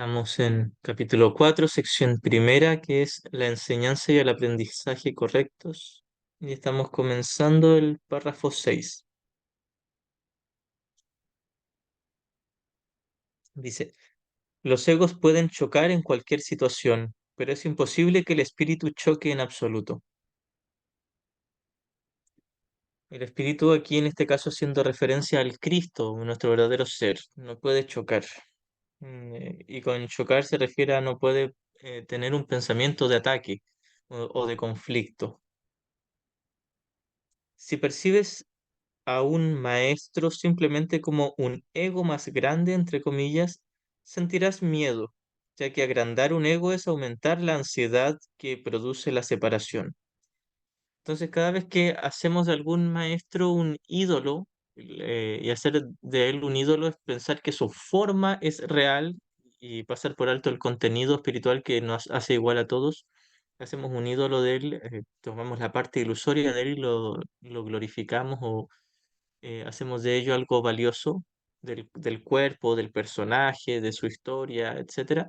Estamos en capítulo 4 sección primera, que es la enseñanza y el aprendizaje correctos. Y estamos comenzando el párrafo 6. Dice, los egos pueden chocar en cualquier situación, pero es imposible que el espíritu choque en absoluto. El espíritu aquí en este caso haciendo referencia al Cristo, nuestro verdadero ser, no puede chocar. Y con chocar se refiere a no puede tener un pensamiento de ataque o de conflicto. Si percibes a un maestro simplemente como un ego más grande, entre comillas, sentirás miedo, ya que agrandar un ego es aumentar la ansiedad que produce la separación. Entonces, cada vez que hacemos de algún maestro un ídolo, y hacer de él un ídolo es pensar que su forma es real y pasar por alto el contenido espiritual que nos hace igual a todos. Hacemos un ídolo de él, tomamos la parte ilusoria de él y lo glorificamos o hacemos de ello algo valioso del cuerpo, del personaje, de su historia, etcétera.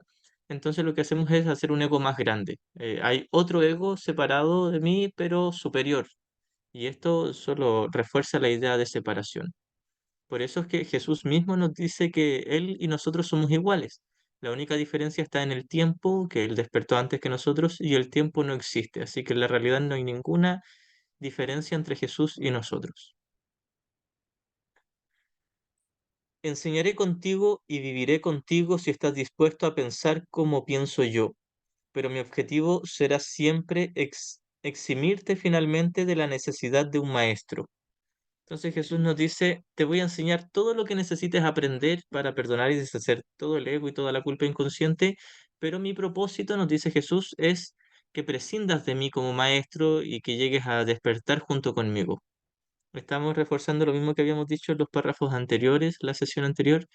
Entonces lo que hacemos es hacer un ego más grande. Hay otro ego separado de mí, pero superior. Y esto solo refuerza la idea de separación. Por eso es que Jesús mismo nos dice que Él y nosotros somos iguales. La única diferencia está en el tiempo, que Él despertó antes que nosotros, y el tiempo no existe. Así que en la realidad no hay ninguna diferencia entre Jesús y nosotros. Enseñaré contigo y viviré contigo si estás dispuesto a pensar como pienso yo, pero mi objetivo será siempre eximirte finalmente de la necesidad de un maestro. Entonces Jesús nos dice, te voy a enseñar todo lo que necesites aprender para perdonar y deshacer todo el ego y toda la culpa inconsciente, pero mi propósito, nos dice Jesús, es que prescindas de mí como maestro y que llegues a despertar junto conmigo. Estamos reforzando lo mismo que habíamos dicho en los párrafos anteriores, la sesión anterior,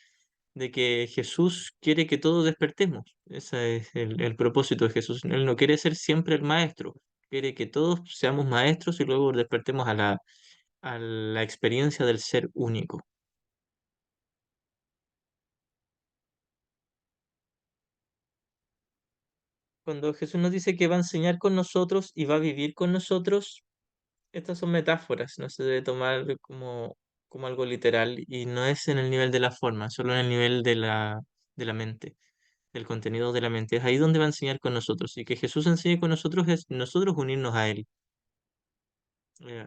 de que Jesús quiere que todos despertemos. Ese es el propósito de Jesús. Él no quiere ser siempre el maestro, quiere que todos seamos maestros y luego despertemos a la experiencia del ser único. Cuando Jesús nos dice que va a enseñar con nosotros y va a vivir con nosotros, estas son metáforas, no se debe tomar como algo literal y no es en el nivel de la forma, solo en el nivel de la mente, del contenido de la mente. Es ahí donde va a enseñar con nosotros. Y que Jesús enseñe con nosotros es nosotros unirnos a Él.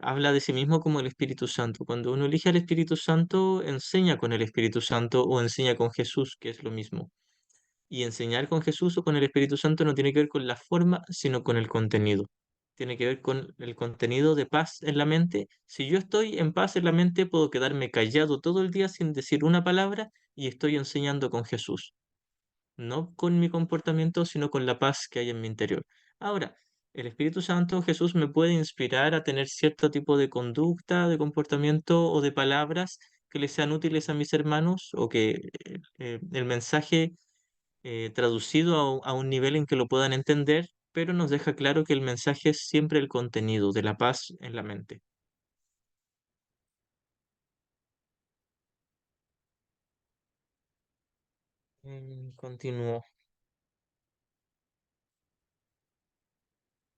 Habla de sí mismo como el Espíritu Santo. Cuando uno elige al Espíritu Santo, enseña con el Espíritu Santo o enseña con Jesús, que es lo mismo. Y enseñar con Jesús o con el Espíritu Santo no tiene que ver con la forma, sino con el contenido. Tiene que ver con el contenido de paz en la mente. Si yo estoy en paz en la mente, puedo quedarme callado todo el día sin decir una palabra y estoy enseñando con Jesús. No con mi comportamiento, sino con la paz que hay en mi interior. Ahora, el Espíritu Santo, Jesús, me puede inspirar a tener cierto tipo de conducta, de comportamiento o de palabras que les sean útiles a mis hermanos o que el mensaje traducido a un nivel en que lo puedan entender, pero nos deja claro que el mensaje es siempre el contenido de la paz en la mente. Continúo.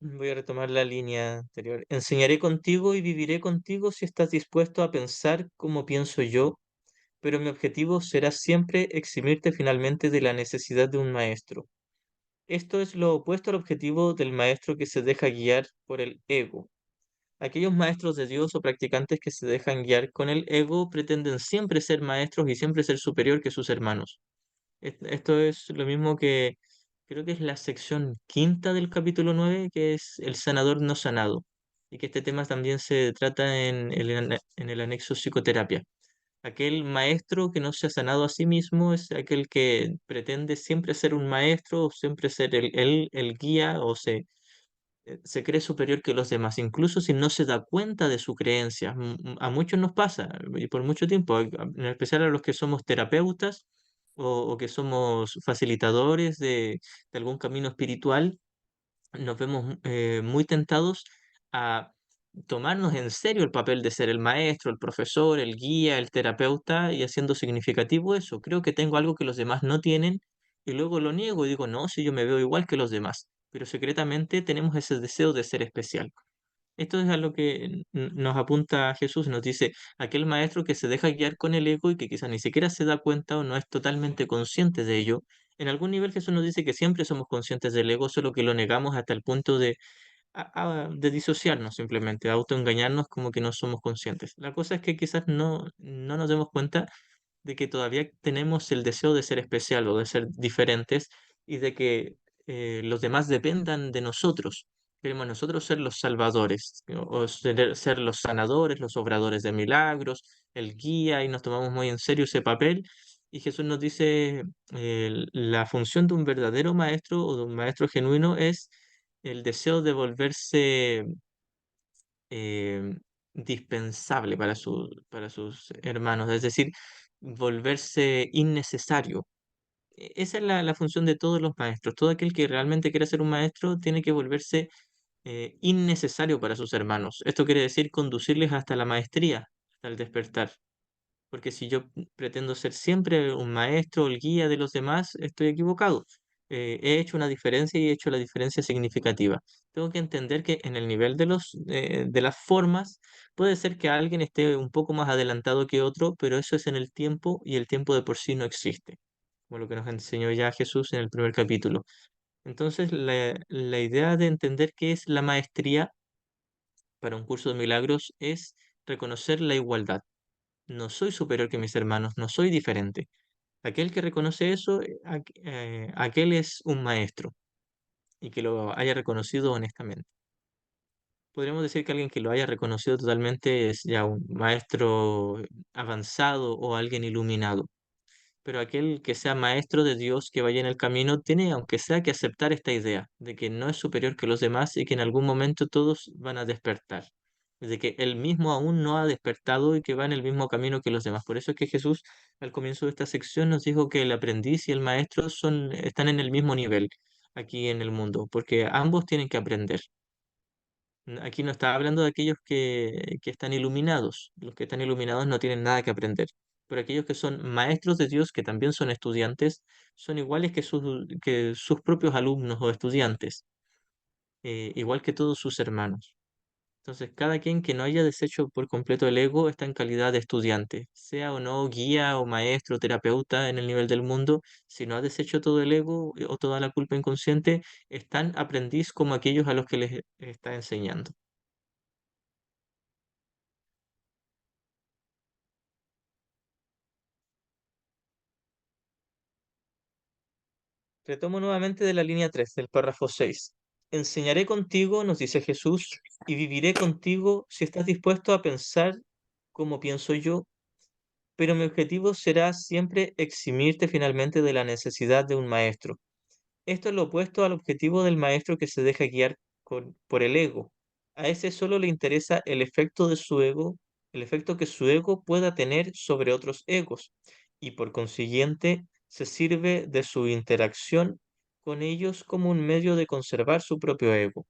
Voy a retomar la línea anterior. Enseñaré contigo y viviré contigo si estás dispuesto a pensar como pienso yo, pero mi objetivo será siempre eximirte finalmente de la necesidad de un maestro. Esto es lo opuesto al objetivo del maestro que se deja guiar por el ego. Aquellos maestros de Dios o practicantes que se dejan guiar con el ego pretenden siempre ser maestros y siempre ser superior que sus hermanos. Esto es lo mismo que creo que es la sección quinta del capítulo 9, que es el sanador no sanado, y que este tema también se trata en el anexo psicoterapia. Aquel maestro que no se ha sanado a sí mismo es aquel que pretende siempre ser un maestro, o siempre ser el guía, o se cree superior que los demás, incluso si no se da cuenta de su creencia. A muchos nos pasa, y por mucho tiempo, en especial a los que somos terapeutas o que somos facilitadores de algún camino espiritual, nos vemos muy tentados a tomarnos en serio el papel de ser el maestro, el profesor, el guía, el terapeuta y haciendo significativo eso. Creo que tengo algo que los demás no tienen y luego lo niego y digo, no, si yo me veo igual que los demás, pero secretamente tenemos ese deseo de ser especial. Esto es a lo que nos apunta Jesús, nos dice aquel maestro que se deja guiar con el ego y que quizás ni siquiera se da cuenta o no es totalmente consciente de ello. En algún nivel Jesús nos dice que siempre somos conscientes del ego, solo que lo negamos hasta el punto de disociarnos simplemente, de autoengañarnos como que no somos conscientes. La cosa es que quizás no nos demos cuenta de que todavía tenemos el deseo de ser especial o de ser diferentes y de que los demás dependan de nosotros. Queremos nosotros ser los salvadores o ser los sanadores, los obradores de milagros, el guía y nos tomamos muy en serio ese papel. Y Jesús nos dice, la función de un verdadero maestro o de un maestro genuino es el deseo de volverse eh, dispensable para sus hermanos, es decir, volverse innecesario. Esa es la función de todos los maestros. Todo aquel que realmente quiere ser un maestro tiene que volverse innecesario para sus hermanos. Esto quiere decir conducirles hasta la maestría, hasta el despertar. Porque si yo pretendo ser siempre un maestro o el guía de los demás, estoy equivocado. He hecho una diferencia y he hecho la diferencia significativa. Tengo que entender que en el nivel de las formas, puede ser que alguien esté un poco más adelantado que otro, pero eso es en el tiempo y el tiempo de por sí no existe, como lo que nos enseñó ya Jesús en el primer capítulo. Entonces, la idea de entender qué es la maestría para un curso de milagros es reconocer la igualdad. No soy superior que mis hermanos, no soy diferente. Aquel que reconoce eso, aquel es un maestro y que lo haya reconocido honestamente. Podríamos decir que alguien que lo haya reconocido totalmente es ya un maestro avanzado o alguien iluminado. Pero aquel que sea maestro de Dios, que vaya en el camino, tiene, aunque sea, que aceptar esta idea de que no es superior que los demás y que en algún momento todos van a despertar. De que él mismo aún no ha despertado y que va en el mismo camino que los demás. Por eso es que Jesús, al comienzo de esta sección, nos dijo que el aprendiz y el maestro están en el mismo nivel aquí en el mundo, porque ambos tienen que aprender. Aquí no está hablando de aquellos que están iluminados. Los que están iluminados no tienen nada que aprender. Pero aquellos que son maestros de Dios, que también son estudiantes, son iguales que sus propios alumnos o estudiantes, igual que todos sus hermanos. Entonces, cada quien que no haya deshecho por completo el ego está en calidad de estudiante, sea o no guía o maestro, terapeuta en el nivel del mundo, si no ha deshecho todo el ego o toda la culpa inconsciente, están aprendiz como aquellos a los que les está enseñando. Retomo nuevamente de la línea 3 del párrafo 6. Enseñaré contigo, nos dice Jesús, y viviré contigo si estás dispuesto a pensar como pienso yo, pero mi objetivo será siempre eximirte finalmente de la necesidad de un maestro. Esto es lo opuesto al objetivo del maestro que se deja guiar por el ego. A ese solo le interesa el efecto de su ego, el efecto que su ego pueda tener sobre otros egos, y por consiguiente se sirve de su interacción con ellos como un medio de conservar su propio ego.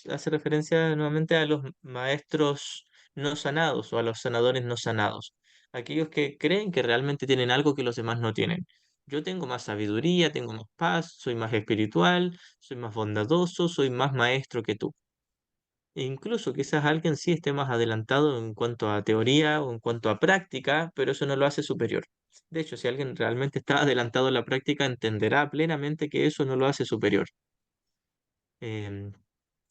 Hace referencia nuevamente a los maestros no sanados o a los sanadores no sanados, aquellos que creen que realmente tienen algo que los demás no tienen. Yo tengo más sabiduría, tengo más paz, soy más espiritual, soy más bondadoso, soy más maestro que tú. E incluso quizás alguien sí esté más adelantado en cuanto a teoría o en cuanto a práctica, pero eso no lo hace superior. De hecho, si alguien realmente está adelantado en la práctica, entenderá plenamente que eso no lo hace superior. Em,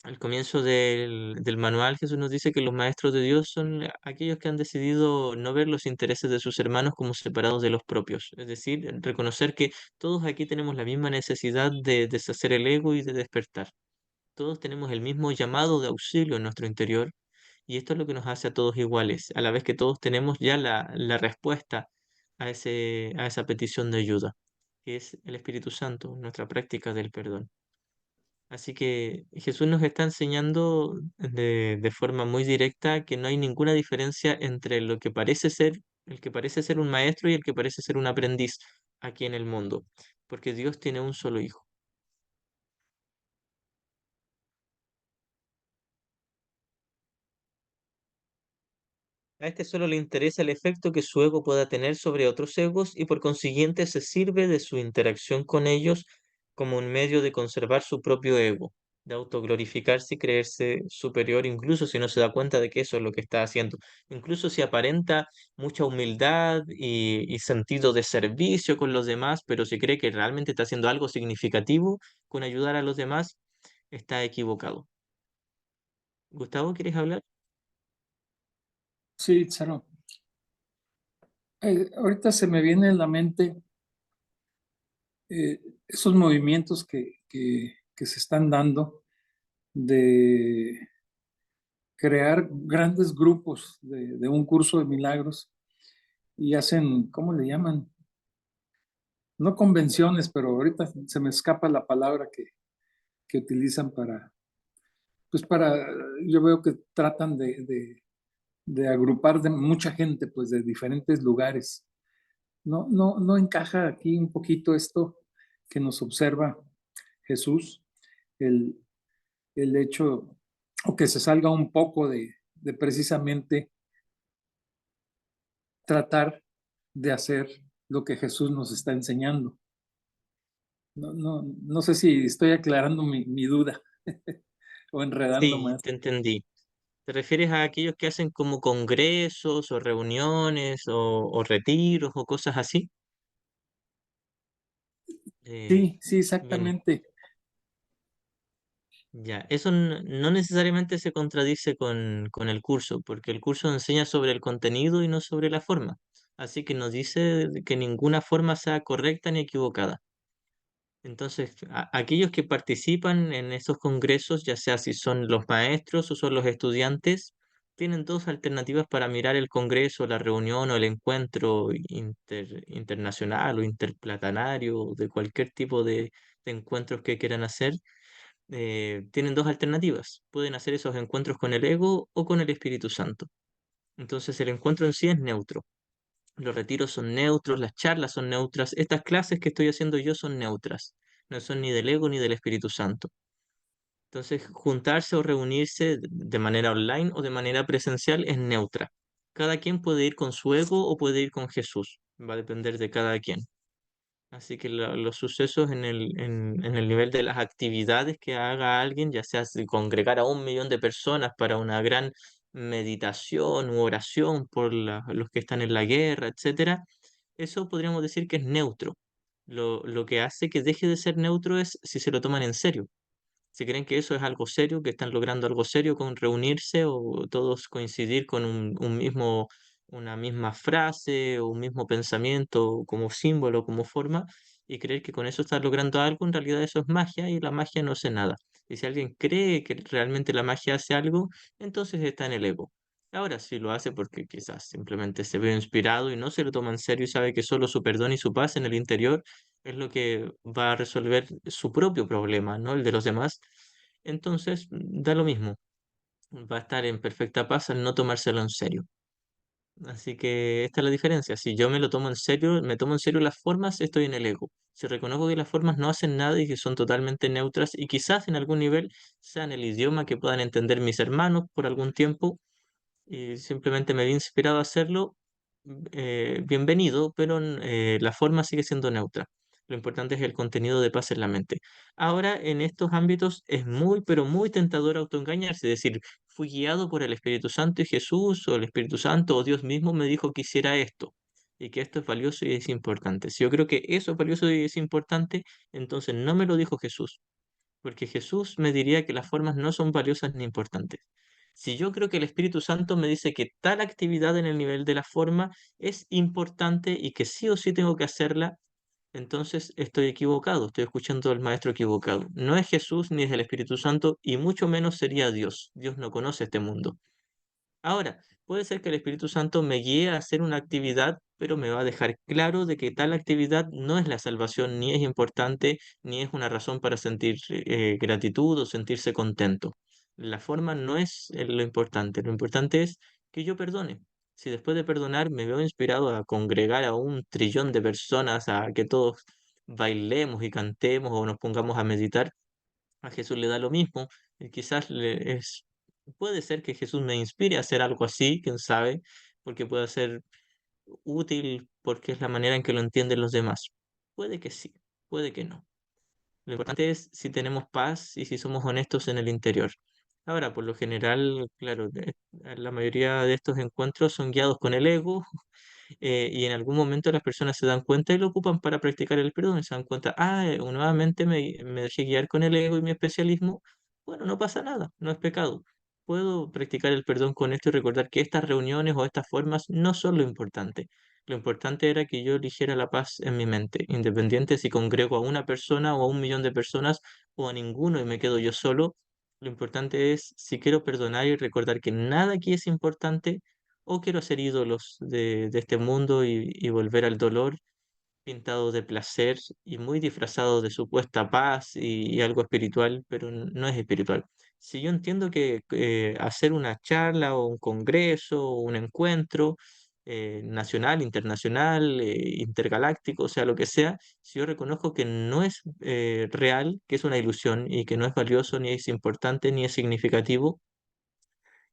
Al comienzo del manual, Jesús nos dice que los maestros de Dios son aquellos que han decidido no ver los intereses de sus hermanos como separados de los propios. Es decir, reconocer que todos aquí tenemos la misma necesidad de deshacer el ego y de despertar. Todos tenemos el mismo llamado de auxilio en nuestro interior y esto es lo que nos hace a todos iguales, a la vez que todos tenemos ya la respuesta a esa petición de ayuda, que es el Espíritu Santo, nuestra práctica del perdón. Así que Jesús nos está enseñando de forma muy directa que no hay ninguna diferencia entre lo que parece ser, el que parece ser un maestro y el que parece ser un aprendiz aquí en el mundo, porque Dios tiene un solo hijo. A este solo le interesa el efecto que su ego pueda tener sobre otros egos y por consiguiente se sirve de su interacción con ellos como un medio de conservar su propio ego, de autoglorificarse y creerse superior, incluso si no se da cuenta de que eso es lo que está haciendo. Incluso si aparenta mucha humildad y sentido de servicio con los demás, pero si cree que realmente está haciendo algo significativo con ayudar a los demás, está equivocado. Gustavo, ¿quieres hablar? Sí, Charo. Ahorita se me viene en la mente esos movimientos que se están dando de crear grandes grupos de un curso de milagros y hacen, ¿cómo le llaman? No convenciones, pero ahorita se me escapa la palabra que utilizan pues para, yo veo que tratan de agrupar de mucha gente, pues de diferentes lugares. No encaja aquí un poquito esto que nos observa Jesús, el, el hecho, o que se salga un poco de precisamente tratar de hacer lo que Jesús nos está enseñando. No sé si estoy aclarando mi duda o enredando Sí, más. te entendí. ¿Te refieres a aquellos que hacen como congresos o reuniones o retiros o cosas así? Eh, Sí, sí, bien, exactamente. ya. Eso no necesariamente se contradice con el curso, porque el curso enseña sobre el contenido y no sobre la forma. Así que nos dice que ninguna forma sea correcta ni equivocada. Entonces, aquellos que participan en esos congresos, ya sea si son los maestros o son los estudiantes, tienen dos alternativas para mirar el congreso, la reunión o el encuentro internacional o interplatanario, de cualquier tipo de encuentros que quieran hacer. Tienen dos alternativas. Pueden hacer esos encuentros con el ego o con el Espíritu Santo. Entonces, el encuentro en sí es neutro. Los retiros son neutros, las charlas son neutras, estas clases que estoy haciendo yo son neutras, no son ni del ego ni del Espíritu Santo. Entonces, juntarse o reunirse de manera online o de manera presencial es neutra. Cada quien puede ir con su ego o puede ir con Jesús, va a depender de cada quien. Así que los sucesos en el nivel de las actividades que haga alguien, ya sea si congregar a 1 millón de personas para una gran meditación u oración por los que están en la guerra, etcétera, eso podríamos decir que es neutro. Lo que hace que deje de ser neutro es si se lo toman en serio. Si creen que eso es algo serio, que están logrando algo serio con reunirse o todos coincidir con un mismo, una misma frase o un mismo pensamiento como símbolo, como forma, y creer que con eso están logrando algo, en realidad eso es magia y la magia no hace nada. Y si alguien cree que realmente la magia hace algo, entonces está en el ego. Ahora, si lo hace porque quizás simplemente se ve inspirado y no se lo toma en serio y sabe que solo su perdón y su paz en el interior es lo que va a resolver su propio problema, no el de los demás. Entonces, da lo mismo, va a estar en perfecta paz al no tomárselo en serio. Así que esta es la diferencia. Si yo me lo tomo en serio, me tomo en serio las formas, estoy en el ego. Si reconozco que las formas no hacen nada y que son totalmente neutras y quizás en algún nivel sean el idioma que puedan entender mis hermanos por algún tiempo, y simplemente me vi inspirado a hacerlo, bienvenido, pero la forma sigue siendo neutra. Lo importante es el contenido de paz en la mente. Ahora, en estos ámbitos es muy, pero muy tentador autoengañarse, es decir, fui guiado por el Espíritu Santo y Jesús, o el Espíritu Santo, o Dios mismo me dijo que hiciera esto, y que esto es valioso y es importante. Si yo creo que eso es valioso y es importante, entonces no me lo dijo Jesús, porque Jesús me diría que las formas no son valiosas ni importantes. Si yo creo que el Espíritu Santo me dice que tal actividad en el nivel de la forma es importante y que sí o sí tengo que hacerla, entonces estoy equivocado, estoy escuchando al maestro equivocado. No es Jesús ni es el Espíritu Santo y mucho menos sería Dios. Dios no conoce este mundo. Ahora, puede ser que el Espíritu Santo me guíe a hacer una actividad, pero me va a dejar claro de que tal actividad no es la salvación, ni es importante, ni es una razón para sentir gratitud o sentirse contento. La forma no es lo importante es que yo perdone. Si después de perdonar me veo inspirado a congregar a 1 trillón de personas, a que todos bailemos y cantemos o nos pongamos a meditar, a Jesús le da lo mismo, quizás puede ser que Jesús me inspire a hacer algo así, quién sabe, porque pueda ser útil, porque es la manera en que lo entienden los demás. Puede que sí, puede que no. Lo importante es si tenemos paz y si somos honestos en el interior. Ahora, por lo general, claro, la mayoría de estos encuentros son guiados con el ego, y en algún momento las personas se dan cuenta y lo ocupan para practicar el perdón, y se dan cuenta, nuevamente me dejé guiar con el ego y mi especialismo. Bueno, no pasa nada, no es pecado. Puedo practicar el perdón con esto y recordar que estas reuniones o estas formas no son lo importante. Lo importante era que yo eligiera la paz en mi mente, independiente si congrego a una persona o a 1 millón de personas o a ninguno y me quedo yo solo. Lo importante es si quiero perdonar y recordar que nada aquí es importante, o quiero ser ídolos de este mundo y volver al dolor pintado de placer y muy disfrazado de supuesta paz y algo espiritual, pero no es espiritual. Si yo entiendo que hacer una charla o un congreso o un encuentro nacional, internacional, intergaláctico, o sea, lo que sea, si yo reconozco que no es real, que es una ilusión y que no es valioso, ni es importante, ni es significativo,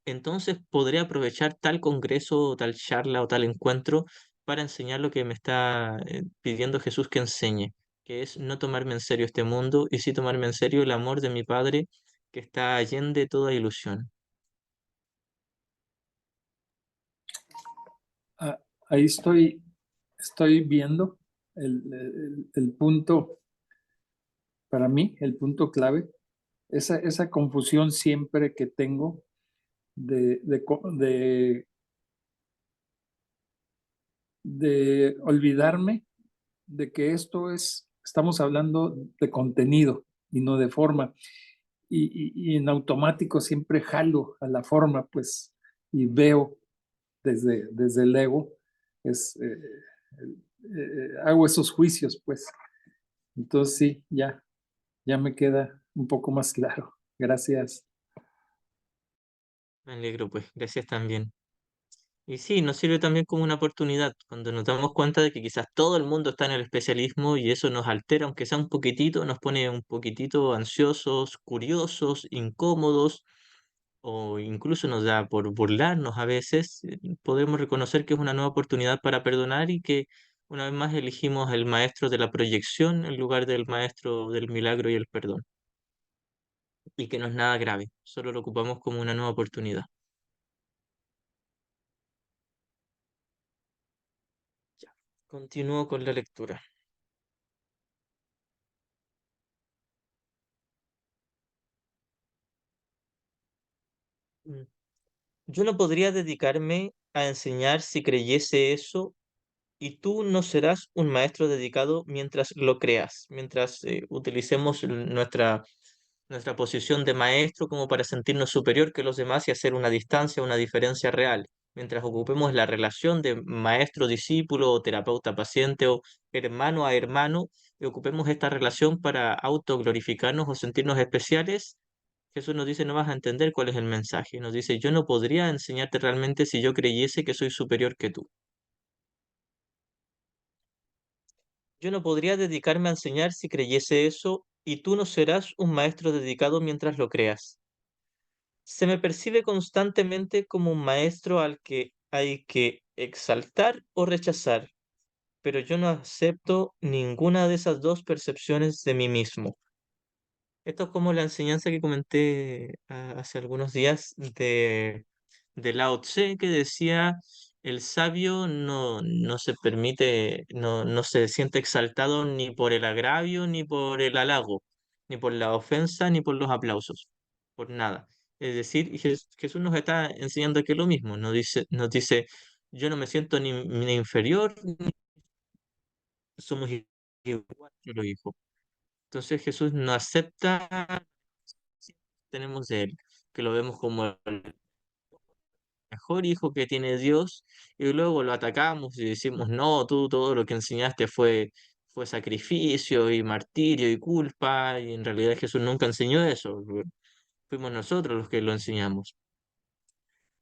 entonces podré aprovechar tal congreso o tal charla o tal encuentro para enseñar lo que me está pidiendo Jesús que enseñe, que es no tomarme en serio este mundo y sí tomarme en serio el amor de mi Padre que está allende toda ilusión. Ah, ahí estoy viendo el punto, para mí, el punto clave, esa confusión siempre que tengo de olvidarme de que estamos hablando de contenido y no de forma. Y en automático siempre jalo a la forma, pues, y veo desde el ego, es, hago esos juicios, pues. Entonces sí, ya me queda un poco más claro. Gracias. Me alegro, pues, gracias también. Y sí, nos sirve también como una oportunidad cuando nos damos cuenta de que quizás todo el mundo está en el especialismo y eso nos altera, aunque sea un poquitito, nos pone un poquitito ansiosos, curiosos, incómodos, o incluso nos da por burlarnos a veces. Podemos reconocer que es una nueva oportunidad para perdonar y que una vez más elegimos el maestro de la proyección en lugar del maestro del milagro y el perdón. Y que no es nada grave, solo lo ocupamos como una nueva oportunidad. Ya, continúo con la lectura. Mm. Yo no podría dedicarme a enseñar si creyese eso, y tú no serás un maestro dedicado mientras lo creas, mientras utilicemos nuestra posición de maestro como para sentirnos superior que los demás y hacer una distancia, una diferencia real. Mientras ocupemos la relación de maestro-discípulo o terapeuta-paciente o hermano a hermano, y ocupemos esta relación para autoglorificarnos o sentirnos especiales, Jesús nos dice, no vas a entender cuál es el mensaje. Nos dice, yo no podría enseñarte realmente si yo creyese que soy superior que tú. Yo no podría dedicarme a enseñar si creyese eso, y tú no serás un maestro dedicado mientras lo creas. Se me percibe constantemente como un maestro al que hay que exaltar o rechazar, pero yo no acepto ninguna de esas dos percepciones de mí mismo. Esto es como la enseñanza que comenté hace algunos días de Lao Tse, que decía, el sabio no se permite, no se siente exaltado ni por el agravio, ni por el halago, ni por la ofensa, ni por los aplausos, por nada. Es decir, Jesús nos está enseñando que es lo mismo, nos dice, yo no me siento ni inferior, ni somos igual que los hijos. Entonces Jesús no acepta, tenemos de él, que lo vemos como el mejor hijo que tiene Dios, y luego lo atacamos y decimos, no, tú todo lo que enseñaste fue sacrificio y martirio y culpa, y en realidad Jesús nunca enseñó eso, fuimos nosotros los que lo enseñamos.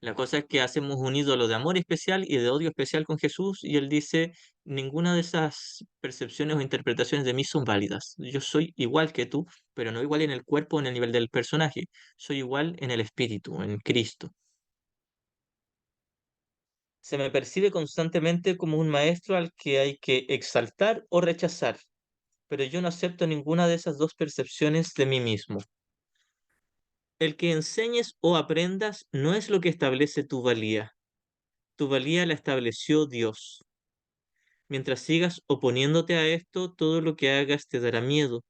La cosa es que hacemos un ídolo de amor especial y de odio especial con Jesús, y él dice, ninguna de esas percepciones o interpretaciones de mí son válidas. Yo soy igual que tú, pero no igual en el cuerpo o en el nivel del personaje. Soy igual en el espíritu, en Cristo. Se me percibe constantemente como un maestro al que hay que exaltar o rechazar, pero yo no acepto ninguna de esas dos percepciones de mí mismo. El que enseñes o aprendas no es lo que establece tu valía la estableció Dios. Mientras sigas oponiéndote a esto, todo lo que hagas te dará miedo,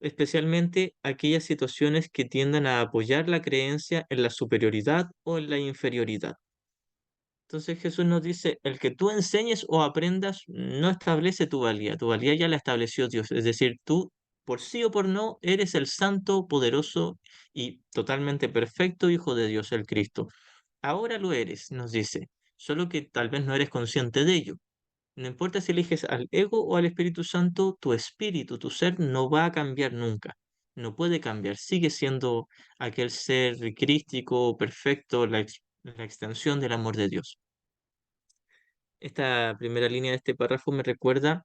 especialmente aquellas situaciones que tiendan a apoyar la creencia en la superioridad o en la inferioridad. Entonces Jesús nos dice, el que tú enseñes o aprendas no establece tu valía ya la estableció Dios, es decir, tú por sí o por no eres el santo, poderoso y totalmente perfecto Hijo de Dios, el Cristo. Ahora lo eres, nos dice, solo que tal vez no eres consciente de ello. No importa si eliges al ego o al Espíritu Santo, tu espíritu, tu ser no va a cambiar nunca. No puede cambiar. Sigue siendo aquel ser crístico, perfecto, la extensión del amor de Dios. Esta primera línea de este párrafo me recuerda,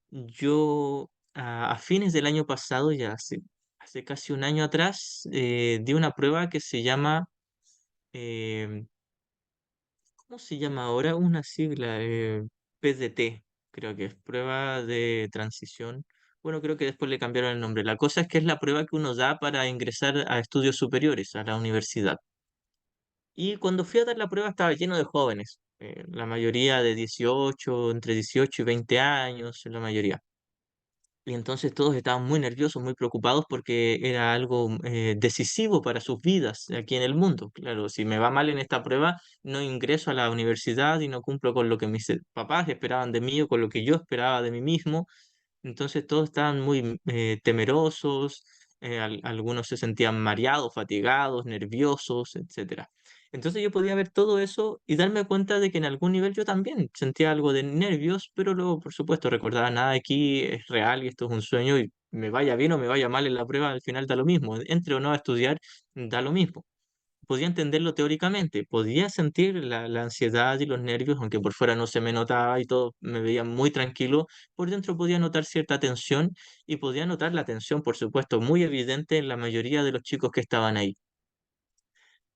yo a fines del año pasado, hace casi un año atrás, di una prueba que se llama, eh, ¿cómo se llama ahora? Una sigla, PDT, creo que es prueba de transición. Bueno, creo que después le cambiaron el nombre. La cosa es que es la prueba que uno da para ingresar a estudios superiores, a la universidad. Y cuando fui a dar la prueba estaba lleno de jóvenes, la mayoría de 18, entre 18 y 20 años, la mayoría. Y entonces todos estaban muy nerviosos, muy preocupados porque era algo decisivo para sus vidas aquí en el mundo. Claro, si me va mal en esta prueba, no ingreso a la universidad y no cumplo con lo que mis papás esperaban de mí o con lo que yo esperaba de mí mismo. Entonces todos estaban muy temerosos, algunos se sentían mareados, fatigados, nerviosos, etcétera. Entonces yo podía ver todo eso y darme cuenta de que en algún nivel yo también sentía algo de nervios, pero luego, por supuesto, recordaba nada aquí es real y esto es un sueño y me vaya bien o me vaya mal en la prueba, al final da lo mismo. Entre o no a estudiar, da lo mismo. Podía entenderlo teóricamente, podía sentir la ansiedad y los nervios, aunque por fuera no se me notaba y todo me veía muy tranquilo, por dentro podía notar cierta tensión y podía notar la tensión, por supuesto, muy evidente en la mayoría de los chicos que estaban ahí.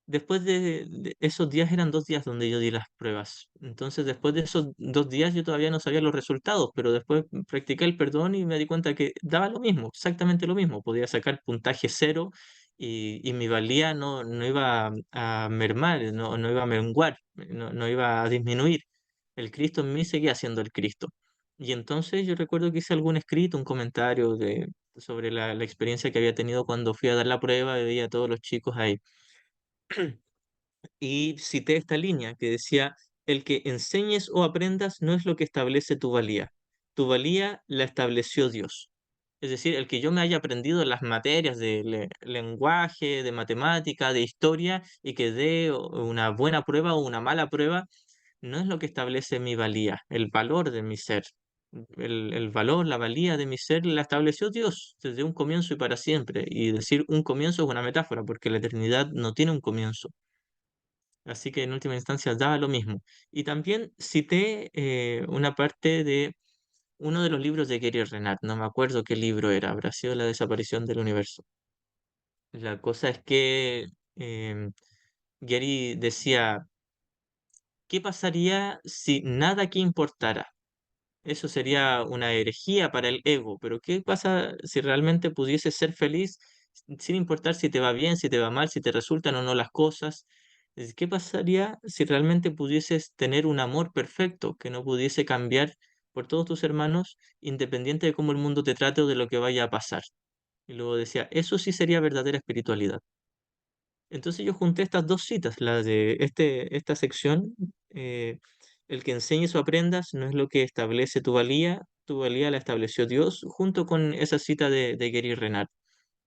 Después de esos días eran 2 días donde yo di las pruebas. Entonces, después de esos 2 días yo todavía no sabía los resultados, pero después practiqué el perdón y me di cuenta que daba lo mismo, exactamente lo mismo. Podía sacar puntaje cero y mi valía no iba a mermar, no iba a menguar, no iba a disminuir. El Cristo en mí seguía siendo el Cristo. Y entonces yo recuerdo que hice algún escrito, un comentario sobre la experiencia que había tenido cuando fui a dar la prueba y veía a todos los chicos ahí. Y cité esta línea que decía, el que enseñes o aprendas no es lo que establece tu valía la estableció Dios. Es decir, el que yo me haya aprendido las materias de lenguaje, de matemática, de historia y que dé una buena prueba o una mala prueba, no es lo que establece mi valía, el valor de mi ser. El valor, la valía de mi ser la estableció Dios desde un comienzo y para siempre. Y decir un comienzo es una metáfora porque la eternidad no tiene un comienzo. Así que en última instancia daba lo mismo. Y también cité una parte de uno de los libros de Gary Renard, no me acuerdo qué libro era, habrá sido La desaparición del universo. La cosa es que Gary decía, ¿qué pasaría si nada aquí importara? Eso sería una herejía para el ego, pero ¿qué pasa si realmente pudieses ser feliz sin importar si te va bien, si te va mal, si te resultan o no las cosas? ¿Qué pasaría si realmente pudieses tener un amor perfecto que no pudiese cambiar por todos tus hermanos, independiente de cómo el mundo te trate o de lo que vaya a pasar? Y luego decía, eso sí sería verdadera espiritualidad. Entonces yo junté estas dos citas, la de esta sección, eh, el que enseñes o aprendas no es lo que establece tu valía la estableció Dios, junto con esa cita de Gary Renard,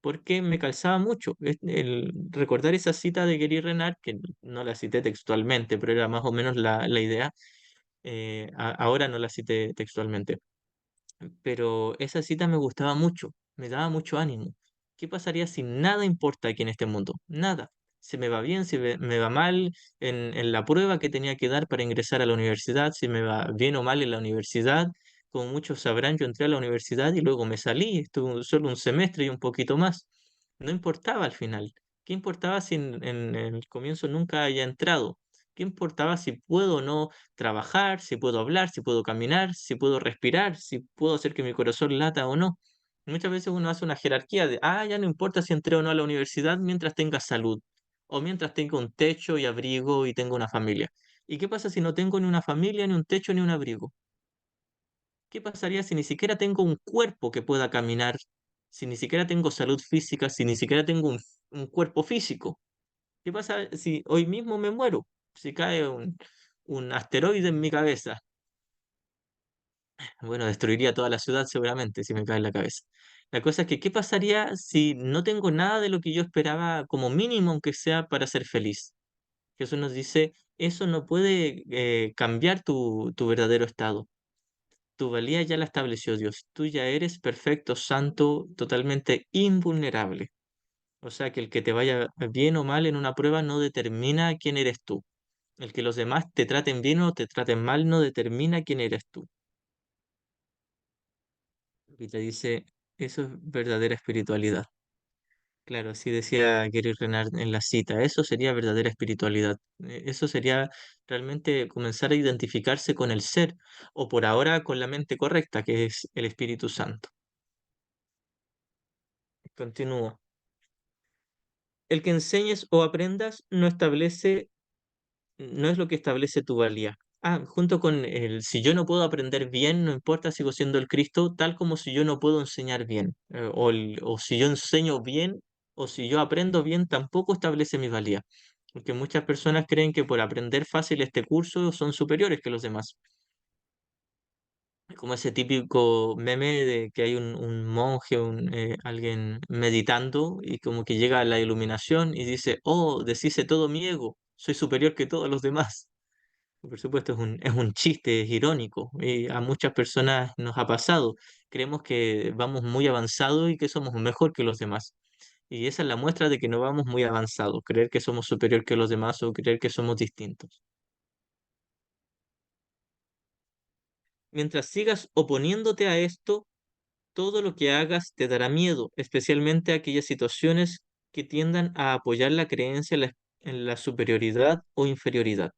porque me calzaba mucho el recordar esa cita de Gary Renard, que no la cité textualmente, pero era más o menos la idea, ahora no la cité textualmente, pero esa cita me gustaba mucho, me daba mucho ánimo. ¿Qué pasaría si nada importa aquí en este mundo? Nada. Si me va bien, si me va mal en la prueba que tenía que dar para ingresar a la universidad, si me va bien o mal en la universidad. Como muchos sabrán, yo entré a la universidad y luego me salí, estuve solo un semestre y un poquito más. No importaba al final. ¿Qué importaba si en el comienzo nunca haya entrado? ¿Qué importaba si puedo o no trabajar, si puedo hablar, si puedo caminar, si puedo respirar, si puedo hacer que mi corazón lata o no? Muchas veces uno hace una jerarquía de, ya no importa si entré o no a la universidad mientras tenga salud, o mientras tenga un techo y abrigo y tenga una familia. ¿Y qué pasa si no tengo ni una familia, ni un techo, ni un abrigo? ¿Qué pasaría si ni siquiera tengo un cuerpo que pueda caminar? Si ni siquiera tengo salud física, si ni siquiera tengo un cuerpo físico. ¿Qué pasa si hoy mismo me muero? Si cae un asteroide en mi cabeza. Bueno, destruiría toda la ciudad seguramente si me cae en la cabeza. La cosa es que, ¿qué pasaría si no tengo nada de lo que yo esperaba como mínimo, aunque sea para ser feliz? Jesús nos dice, eso no puede cambiar tu verdadero estado. Tu valía ya la estableció Dios. Tú ya eres perfecto, santo, totalmente invulnerable. O sea que el que te vaya bien o mal en una prueba no determina quién eres tú. El que los demás te traten bien o te traten mal no determina quién eres tú. Y te dice, eso es verdadera espiritualidad. Claro, así decía Gary Renard en la cita, eso sería verdadera espiritualidad. Eso sería realmente comenzar a identificarse con el ser, o por ahora con la mente correcta, que es el Espíritu Santo. Continúa. El que enseñes o aprendas no es lo que establece tu valía. Junto con el, si yo no puedo aprender bien, no importa, sigo siendo el Cristo, tal como si yo no puedo enseñar bien, o si yo enseño bien, o si yo aprendo bien, tampoco establece mi valía. Porque muchas personas creen que por aprender fácil este curso son superiores que los demás. Como ese típico meme de que hay un monje, alguien meditando y como que llega a la iluminación y dice, oh, deshice todo mi ego, soy superior que todos los demás. Por supuesto, es un chiste, es irónico, y a muchas personas nos ha pasado. Creemos que vamos muy avanzados y que somos mejor que los demás. Y esa es la muestra de que no vamos muy avanzados, creer que somos superior que los demás o creer que somos distintos. Mientras sigas oponiéndote a esto, todo lo que hagas te dará miedo, especialmente aquellas situaciones que tiendan a apoyar la creencia en la superioridad o inferioridad.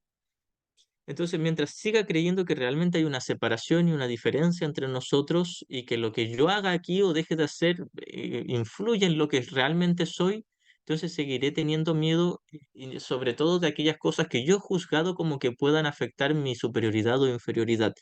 Entonces, mientras siga creyendo que realmente hay una separación y una diferencia entre nosotros y que lo que yo haga aquí o deje de hacer influye en lo que realmente soy, entonces seguiré teniendo miedo y sobre todo de aquellas cosas que yo he juzgado como que puedan afectar mi superioridad o inferioridad,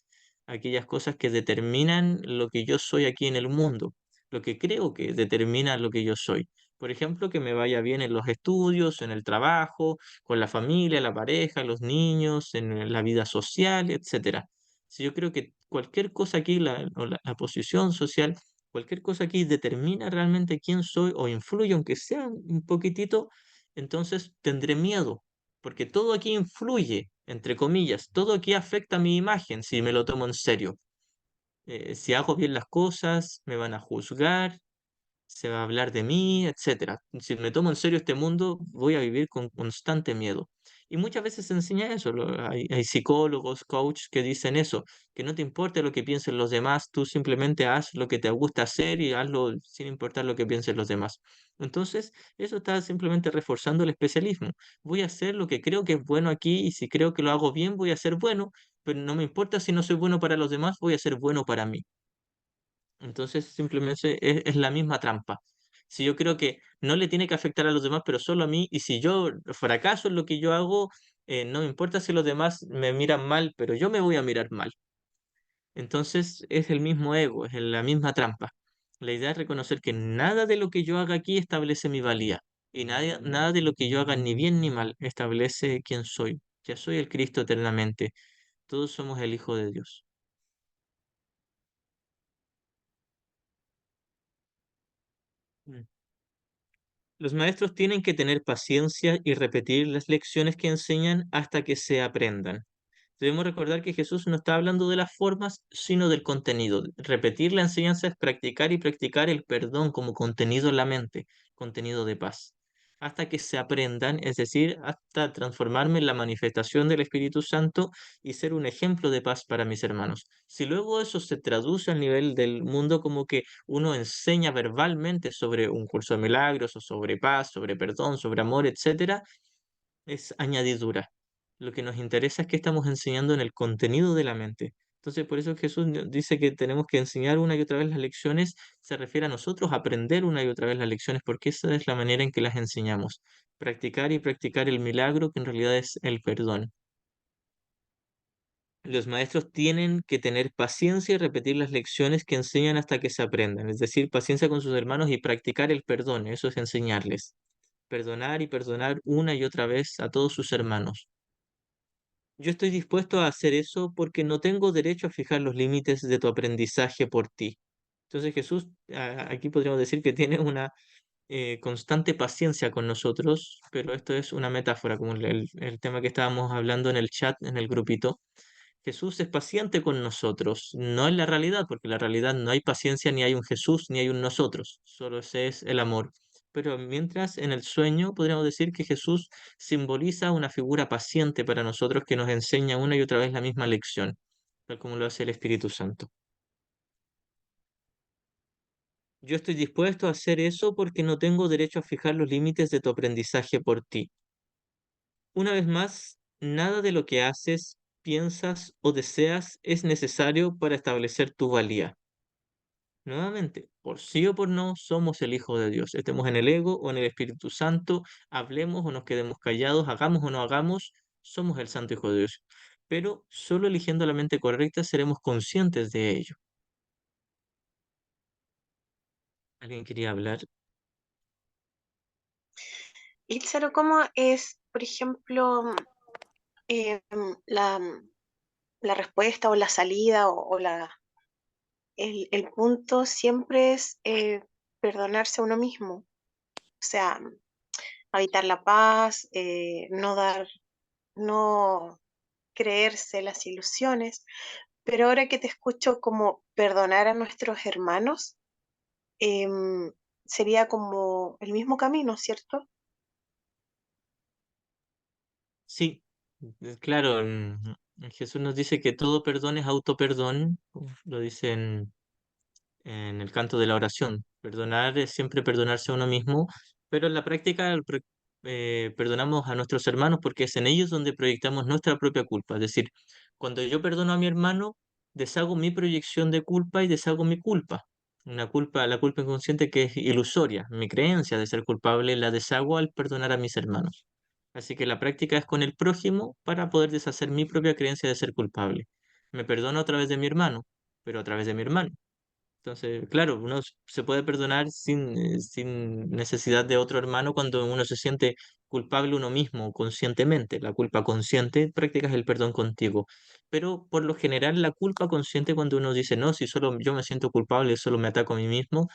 aquellas cosas que determinan lo que yo soy aquí en el mundo, lo que creo que determina lo que yo soy. Por ejemplo, que me vaya bien en los estudios, en el trabajo, con la familia, la pareja, los niños, en la vida social, etcétera. Si yo creo que cualquier cosa aquí, la posición social, cualquier cosa aquí determina realmente quién soy o influye, aunque sea un poquitito, entonces tendré miedo, porque todo aquí influye, entre comillas, todo aquí afecta a mi imagen si me lo tomo en serio. Si hago bien las cosas, me van a juzgar, se va a hablar de mí, etcétera. Si me tomo en serio este mundo, voy a vivir con constante miedo. Y muchas veces se enseña eso. Hay psicólogos, coaches que dicen eso, que no te importe lo que piensen los demás, tú simplemente haz lo que te gusta hacer y hazlo sin importar lo que piensen los demás. Entonces, eso está simplemente reforzando el especialismo. Voy a hacer lo que creo que es bueno aquí y si creo que lo hago bien, voy a ser bueno, pero no me importa si no soy bueno para los demás, voy a ser bueno para mí. Entonces, simplemente es la misma trampa. Si yo creo que no le tiene que afectar a los demás, pero solo a mí, y si yo fracaso en lo que yo hago, no me importa si los demás me miran mal, pero yo me voy a mirar mal. Entonces, es el mismo ego, es la misma trampa. La idea es reconocer que nada de lo que yo haga aquí establece mi valía, y nada de lo que yo haga ni bien ni mal establece quién soy. Ya soy el Cristo eternamente. Todos somos el Hijo de Dios. Mm. Los maestros tienen que tener paciencia y repetir las lecciones que enseñan hasta que se aprendan. Debemos recordar que Jesús no está hablando de las formas, sino del contenido. Repetir la enseñanza es practicar y practicar el perdón como contenido en la mente, contenido de paz. Hasta que se aprendan, es decir, hasta transformarme en la manifestación del Espíritu Santo y ser un ejemplo de paz para mis hermanos. Si luego eso se traduce al nivel del mundo como que uno enseña verbalmente sobre un curso de milagros o sobre paz, sobre perdón, sobre amor, etcétera, es añadidura. Lo que nos interesa es qué estamos enseñando en el contenido de la mente. Entonces, por eso Jesús dice que tenemos que enseñar una y otra vez las lecciones, se refiere a nosotros aprender una y otra vez las lecciones, porque esa es la manera en que las enseñamos. Practicar y practicar el milagro, que en realidad es el perdón. Los maestros tienen que tener paciencia y repetir las lecciones que enseñan hasta que se aprendan, es decir, paciencia con sus hermanos y practicar el perdón, eso es enseñarles. Perdonar y perdonar una y otra vez a todos sus hermanos. Yo estoy dispuesto a hacer eso porque no tengo derecho a fijar los límites de tu aprendizaje por ti. Entonces Jesús, aquí podríamos decir que tiene una constante paciencia con nosotros, pero esto es una metáfora, como el tema que estábamos hablando en el chat, en el grupito. Jesús es paciente con nosotros, no en la realidad, porque en la realidad no hay paciencia, ni hay un Jesús, ni hay un nosotros, solo ese es el amor. Pero mientras en el sueño podríamos decir que Jesús simboliza una figura paciente para nosotros que nos enseña una y otra vez la misma lección, tal como lo hace el Espíritu Santo. Yo estoy dispuesto a hacer eso porque no tengo derecho a fijar los límites de tu aprendizaje por ti. Una vez más, nada de lo que haces, piensas o deseas es necesario para establecer tu valía. Nuevamente, por sí o por no, somos el Hijo de Dios. Estemos en el ego o en el Espíritu Santo, hablemos o nos quedemos callados, hagamos o no hagamos, somos el Santo Hijo de Dios. Pero solo eligiendo la mente correcta seremos conscientes de ello. ¿Alguien quería hablar? Itzaro, ¿cómo es, por ejemplo, eh, la, la respuesta o la salida el punto siempre es perdonarse a uno mismo? O sea, habitar la paz, no creerse las ilusiones. Pero ahora que te escucho como perdonar a nuestros hermanos, em, sería como el mismo camino, ¿cierto? Sí, claro, Jesús nos dice que todo perdón es autoperdón, lo dice en el canto de la oración. Perdonar es siempre perdonarse a uno mismo, pero en la práctica perdonamos a nuestros hermanos porque es en ellos donde proyectamos nuestra propia culpa. Es decir, cuando yo perdono a mi hermano, deshago mi proyección de culpa y deshago mi culpa. Una culpa, la culpa inconsciente que es ilusoria. Mi creencia de ser culpable la deshago al perdonar a mis hermanos. Así que la práctica es con el prójimo para poder deshacer mi propia creencia de ser culpable. Me perdono a través de mi hermano, pero a través de mi hermano. Entonces, claro, uno se puede perdonar sin necesidad de otro hermano cuando uno se siente culpable uno mismo, conscientemente. La culpa consciente practicas el perdón contigo. Pero por lo general, la culpa consciente, cuando uno dice, no, si solo yo me siento culpable, solo me ataco a mí mismo,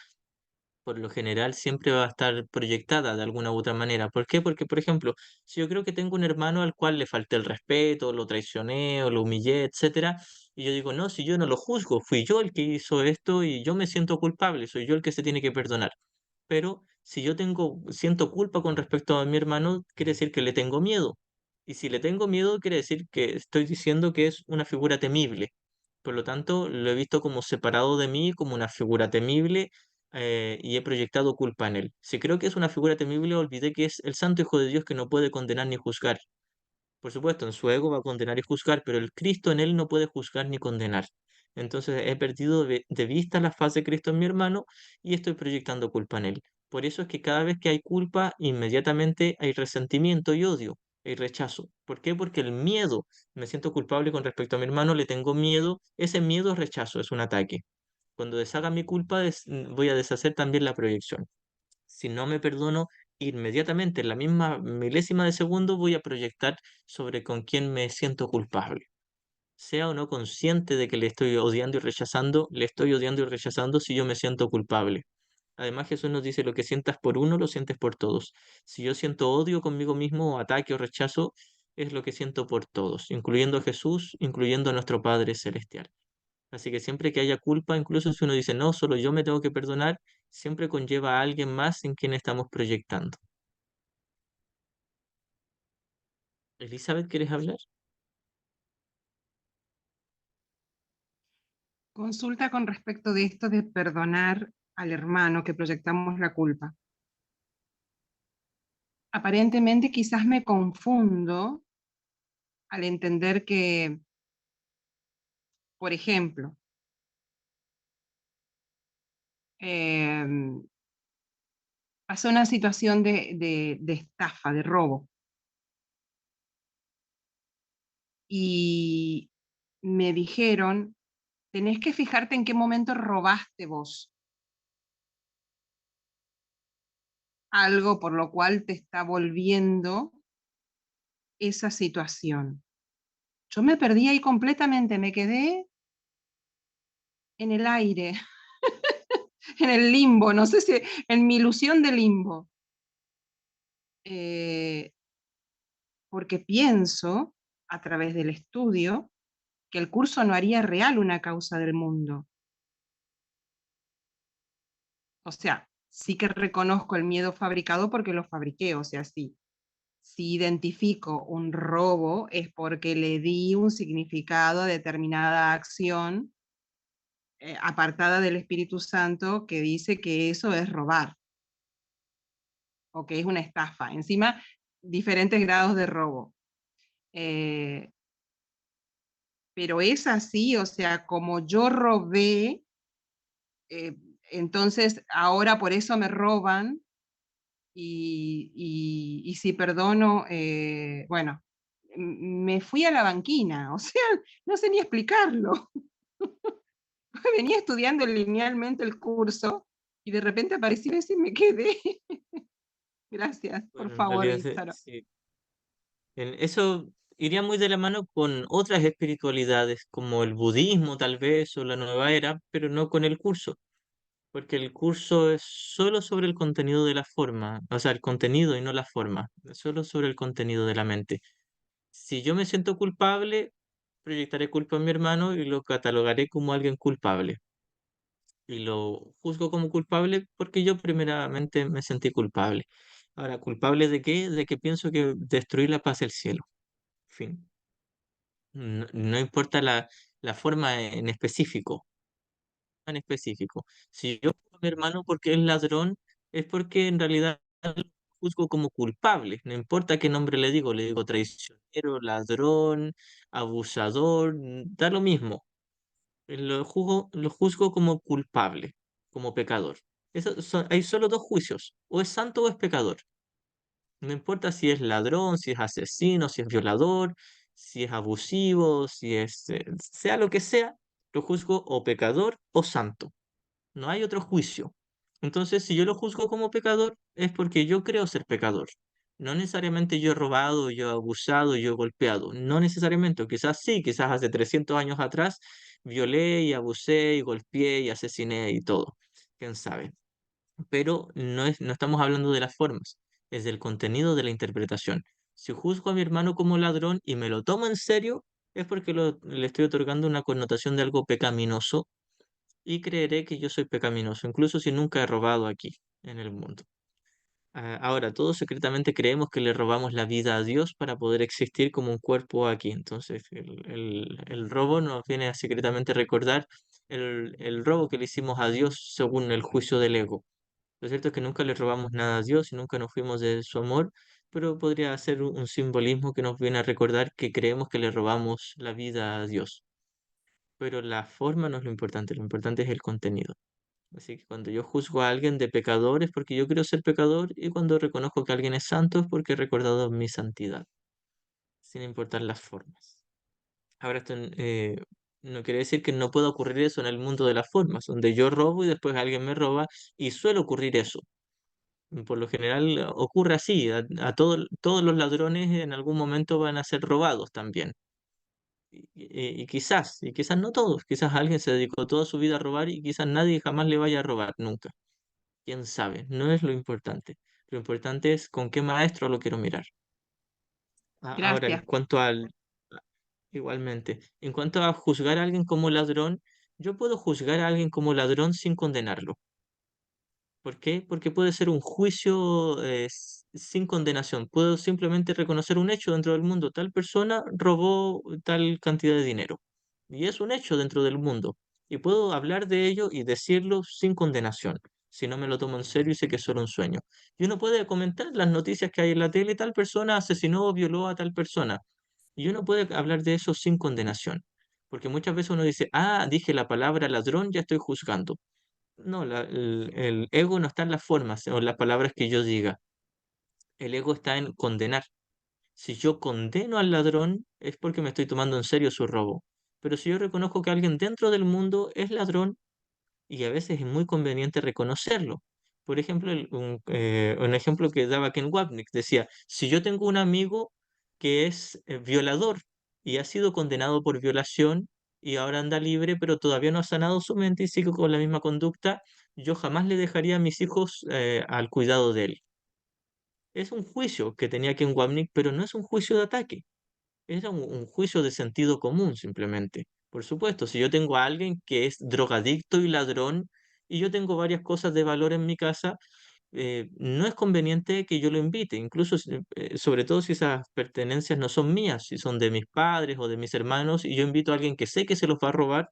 por lo general siempre va a estar proyectada de alguna u otra manera. ¿Por qué? Porque, por ejemplo, si yo creo que tengo un hermano al cual le falté el respeto, lo traicioné o lo humillé, etcétera, y yo digo, no, si yo no lo juzgo, fui yo el que hizo esto y yo me siento culpable, soy yo el que se tiene que perdonar. Pero si yo siento culpa con respecto a mi hermano, quiere decir que le tengo miedo. Y si le tengo miedo, quiere decir que estoy diciendo que es una figura temible. Por lo tanto, lo he visto como separado de mí, como una figura temible, y he proyectado culpa en él. Si creo que es una figura temible, olvidé que es el Santo Hijo de Dios que no puede condenar ni juzgar. Por supuesto, en su ego va a condenar y juzgar, pero el Cristo en él no puede juzgar ni condenar. Entonces he perdido de vista la faz de Cristo en mi hermano y estoy proyectando culpa en él. Por eso es que cada vez que hay culpa, inmediatamente hay resentimiento y odio, hay rechazo. ¿Por qué? Porque el miedo, me siento culpable con respecto a mi hermano, le tengo miedo, ese miedo es rechazo, es un ataque. Cuando deshaga mi culpa, voy a deshacer también la proyección. Si no me perdono, inmediatamente, en la misma milésima de segundo, voy a proyectar sobre con quién me siento culpable. Sea o no consciente de que le estoy odiando y rechazando, le estoy odiando y rechazando si yo me siento culpable. Además, Jesús nos dice, lo que sientas por uno, lo sientes por todos. Si yo siento odio conmigo mismo, o ataque o rechazo, es lo que siento por todos, incluyendo a Jesús, incluyendo a nuestro Padre Celestial. Así que siempre que haya culpa, incluso si uno dice, no, solo yo me tengo que perdonar, siempre conlleva a alguien más en quien estamos proyectando. Elizabeth, ¿quieres hablar? Consulta con respecto de esto de perdonar al hermano que proyectamos la culpa. Aparentemente quizás me confundo al entender que, por ejemplo, em, pasó una situación de estafa, de robo, y me dijeron, tenés que fijarte en qué momento robaste vos algo por lo cual te está volviendo esa situación. Yo me perdí ahí completamente, me quedé en el aire, en el limbo, no sé si, en mi ilusión de limbo. Porque pienso, a través del estudio, que el curso no haría real una causa del mundo. O sea, sí que reconozco el miedo fabricado porque lo fabriqué, o sea, sí. Si identifico un robo es porque le di un significado a determinada acción apartada del Espíritu Santo que dice que eso es robar o que es una estafa. Encima, diferentes grados de robo. Pero es así, o sea, como yo robé, eh, entonces ahora por eso me roban y si perdono, bueno, me fui a la banquina, o sea, no sé ni explicarlo. Venía estudiando linealmente el curso y de repente apareció ese y me quedé. Gracias, por Bueno, en favor, realidad Lizaro. sí. Eso iría muy de la mano con otras espiritualidades, como el budismo tal vez, o la nueva era, pero no con el curso, porque el curso es solo sobre el contenido de la forma, o sea, el contenido y no la forma, es solo sobre el contenido de la mente. Si yo me siento culpable, proyectaré culpa a mi hermano y lo catalogaré como alguien culpable. Y lo juzgo como culpable porque yo primeramente me sentí culpable. Ahora, ¿culpable de qué? De que pienso que destruí la paz del cielo. Fin. No, no importa la forma en específico. Si yo juzgo a mi hermano porque es ladrón, es porque en realidad lo juzgo como culpable. No importa qué nombre le digo traicionero, ladrón, abusador, da lo mismo. Lo juzgo como culpable, como pecador. Hay solo dos juicios, o es santo o es pecador. No importa si es ladrón, si es asesino, si es violador, si es abusivo, si es, sea lo que sea, lo juzgo o pecador o santo. No hay otro juicio. Entonces, si yo lo juzgo como pecador, es porque yo creo ser pecador. No necesariamente yo he robado, yo he abusado, yo he golpeado. No necesariamente, o quizás sí, quizás hace 300 años atrás violé y abusé y golpeé y asesiné y todo. ¿Quién sabe? Pero no estamos hablando de las formas, es del contenido de la interpretación. Si juzgo a mi hermano como ladrón y me lo tomo en serio, es porque le estoy otorgando una connotación de algo pecaminoso y creeré que yo soy pecaminoso, incluso si nunca he robado aquí en el mundo. Ahora, todos secretamente creemos que le robamos la vida a Dios para poder existir como un cuerpo aquí. Entonces, el robo nos viene a secretamente recordar el robo que le hicimos a Dios según el juicio del ego. Lo cierto es que nunca le robamos nada a Dios y nunca nos fuimos de su amor, pero podría ser un simbolismo que nos viene a recordar que creemos que le robamos la vida a Dios. Pero la forma no es lo importante es el contenido. Así que cuando yo juzgo a alguien de pecador es porque yo quiero ser pecador y cuando reconozco que alguien es santo es porque he recordado mi santidad, sin importar las formas. Ahora, esto no quiere decir que no pueda ocurrir eso en el mundo de las formas, donde yo robo y después alguien me roba y suele ocurrir eso. Por lo general ocurre así, todos los ladrones en algún momento van a ser robados también. Y quizás no todos, quizás alguien se dedicó toda su vida a robar y quizás nadie jamás le vaya a robar nunca. Quién sabe, no es lo importante. Lo importante es con qué maestro lo quiero mirar. Ahora, en Gracias. cuanto al, igualmente, en cuanto a juzgar a alguien como ladrón, yo puedo juzgar a alguien como ladrón sin condenarlo. ¿Por qué? Porque puede ser un juicio sin condenación. Puedo simplemente reconocer un hecho dentro del mundo. Tal persona robó tal cantidad de dinero. Y es un hecho dentro del mundo. Y puedo hablar de ello y decirlo sin condenación. Si no me lo tomo en serio y sé que es solo un sueño. Y uno puede comentar las noticias que hay en la tele. Tal persona asesinó o violó a tal persona. Y uno puede hablar de eso sin condenación, porque muchas veces uno dice, ah, dije la palabra ladrón, ya estoy juzgando. No, el ego no está en las formas o en las palabras que yo diga, el ego está en condenar. Si yo condeno al ladrón es porque me estoy tomando en serio su robo. Pero si yo reconozco que alguien dentro del mundo es ladrón, y a veces es muy conveniente reconocerlo. Por ejemplo, un ejemplo que daba Ken Wapnick decía, si yo tengo un amigo que es violador y ha sido condenado por violación y ahora anda libre, pero todavía no ha sanado su mente y sigue con la misma conducta, yo jamás le dejaría a mis hijos al cuidado de él. Es un juicio que tenía Ken Wapnick, pero no es un juicio de ataque. Era un juicio de sentido común simplemente. Por supuesto, si yo tengo a alguien que es drogadicto y ladrón y yo tengo varias cosas de valor en mi casa, no es conveniente que yo lo invite, incluso sobre todo si esas pertenencias no son mías, si son de mis padres o de mis hermanos y yo invito a alguien que sé que se los va a robar,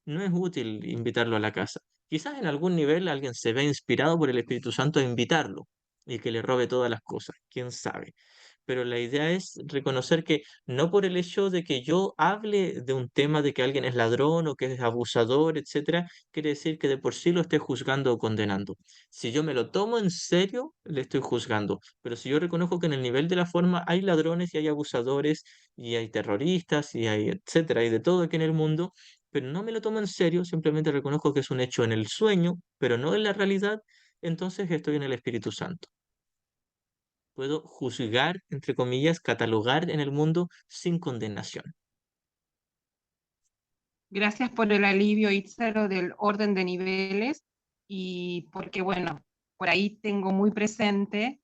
no es útil invitarlo a la casa. Quizás en algún nivel alguien se ve inspirado por el Espíritu Santo a invitarlo y que le robe todas las cosas, quién sabe. Pero la idea es reconocer que no por el hecho de que yo hable de un tema de que alguien es ladrón o que es abusador, etcétera, quiere decir que de por sí lo esté juzgando o condenando. Si yo me lo tomo en serio, le estoy juzgando. Pero si yo reconozco que en el nivel de la forma hay ladrones y hay abusadores y hay terroristas y hay etcétera, hay de todo aquí en el mundo, pero no me lo tomo en serio, simplemente reconozco que es un hecho en el sueño, pero no en la realidad, entonces estoy en el Espíritu Santo. Puedo juzgar, entre comillas, catalogar en el mundo sin condenación. Gracias por el alivio, Itzaro, del orden de niveles y porque, bueno, por ahí tengo muy presente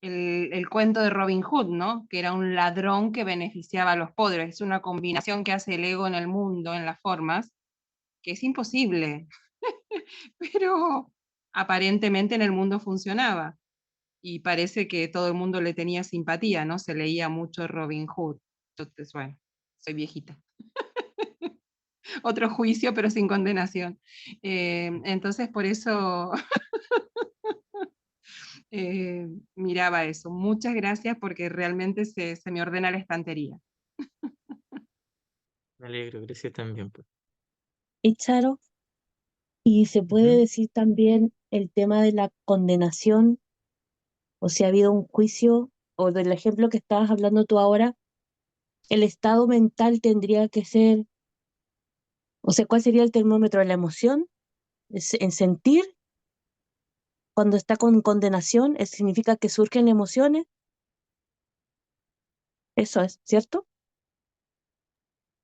el cuento de Robin Hood, ¿no? Que era un ladrón que beneficiaba a los pobres. Es una combinación que hace el ego en el mundo, en las formas, que es imposible, pero aparentemente en el mundo funcionaba. Y parece que todo el mundo le tenía simpatía, ¿no? Se leía mucho Robin Hood. Entonces, bueno, soy viejita. Otro juicio, pero sin condenación. Entonces, por eso miraba eso. Muchas gracias porque realmente se me ordena la estantería. Me alegro, gracias también, pues. Y Charo, y se puede Ujú. decir también el tema de la condenación, o si ha habido un juicio, o del ejemplo que estabas hablando tú ahora, el estado mental tendría que ser, o sea, ¿cuál sería el termómetro de la emoción? En sentir, cuando está con condenación, significa que surgen emociones, eso es, ¿cierto?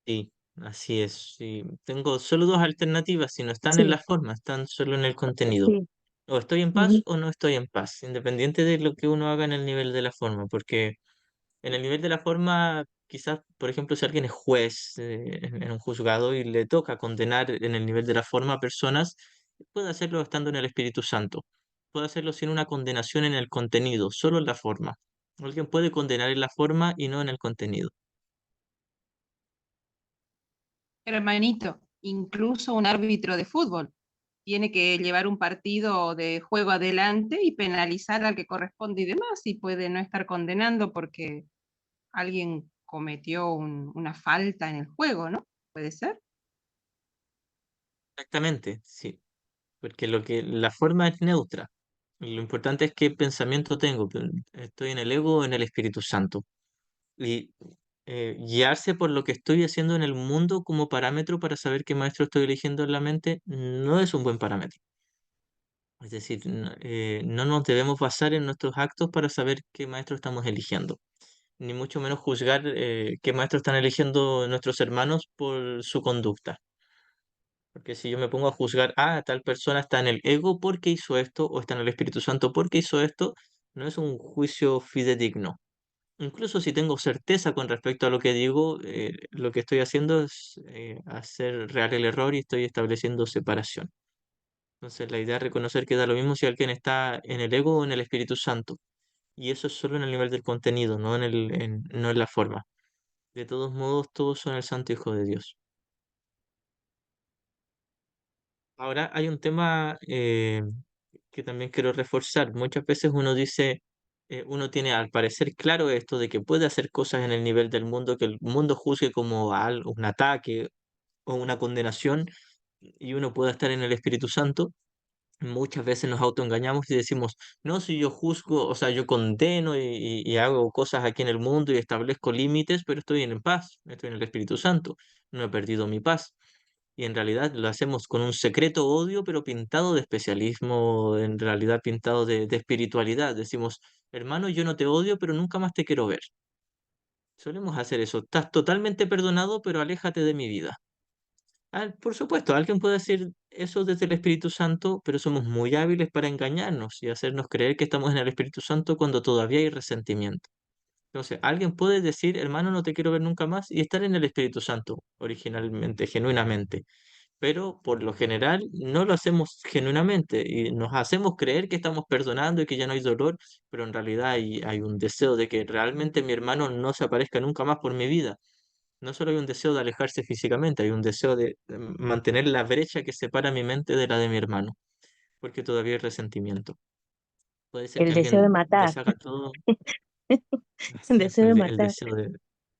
Sí, así es. Sí. Tengo solo dos alternativas, si no están en Sí, la forma, están solo en el contenido. sí. O estoy en paz Ujú. o no estoy en paz, independiente de lo que uno haga en el nivel de la forma, porque en el nivel de la forma, quizás, por ejemplo, si alguien es juez en un juzgado y le toca condenar en el nivel de la forma a personas, puede hacerlo estando en el Espíritu Santo. Puede hacerlo sin una condenación en el contenido, solo en la forma. Alguien puede condenar en la forma y no en el contenido. Hermanito, incluso un árbitro de fútbol tiene que llevar un partido de juego adelante y penalizar al que corresponde y demás, y puede no estar condenando porque alguien cometió una falta en el juego, ¿no? ¿Puede ser? Exactamente, sí, porque la forma es neutra. Lo importante es qué pensamiento tengo. ¿Estoy en el ego o en el Espíritu Santo? Y guiarse por lo que estoy haciendo en el mundo como parámetro para saber qué maestro estoy eligiendo en la mente no es un buen parámetro. Es decir, no nos debemos basar en nuestros actos para saber qué maestro estamos eligiendo, ni mucho menos juzgar qué maestro están eligiendo nuestros hermanos por su conducta. Porque si yo me pongo a juzgar, ah, tal persona está en el ego porque hizo esto, o está en el Espíritu Santo porque hizo esto, no es un juicio fidedigno. Incluso si tengo certeza con respecto a lo que digo, lo que estoy haciendo es hacer real el error y estoy estableciendo separación. Entonces la idea es reconocer que da lo mismo si alguien está en el ego o en el Espíritu Santo. Y eso es solo en el nivel del contenido, no en la forma. De todos modos, todos son el Santo Hijo de Dios. Ahora hay un tema que también quiero reforzar. Muchas veces uno dice, uno tiene al parecer claro esto de que puede hacer cosas en el nivel del mundo, que el mundo juzgue como un ataque o una condenación, y uno pueda estar en el Espíritu Santo. Muchas veces nos autoengañamos y decimos, no, si yo juzgo, o sea, yo condeno y hago cosas aquí en el mundo y establezco límites, pero estoy en paz, estoy en el Espíritu Santo, no he perdido mi paz. Y en realidad lo hacemos con un secreto odio, pero pintado de especialismo, en realidad pintado de espiritualidad. Decimos, hermano, yo no te odio, pero nunca más te quiero ver. Solemos hacer eso. Estás totalmente perdonado, pero aléjate de mi vida. Por supuesto, alguien puede decir eso desde el Espíritu Santo, pero somos muy hábiles para engañarnos y hacernos creer que estamos en el Espíritu Santo cuando todavía hay resentimiento. Entonces, alguien puede decir, hermano, no te quiero ver nunca más y estar en el Espíritu Santo, originalmente, genuinamente, pero por lo general no lo hacemos genuinamente y nos hacemos creer que estamos perdonando y que ya no hay dolor, pero en realidad hay un deseo de que realmente mi hermano no se aparezca nunca más por mi vida. No solo hay un deseo de alejarse físicamente, hay un deseo de mantener la brecha que separa mi mente de la de mi hermano, porque todavía hay resentimiento. Puede ser que El deseo de alguien matar, deshaga todo, el ¿cierto? deseo de El matar. deseo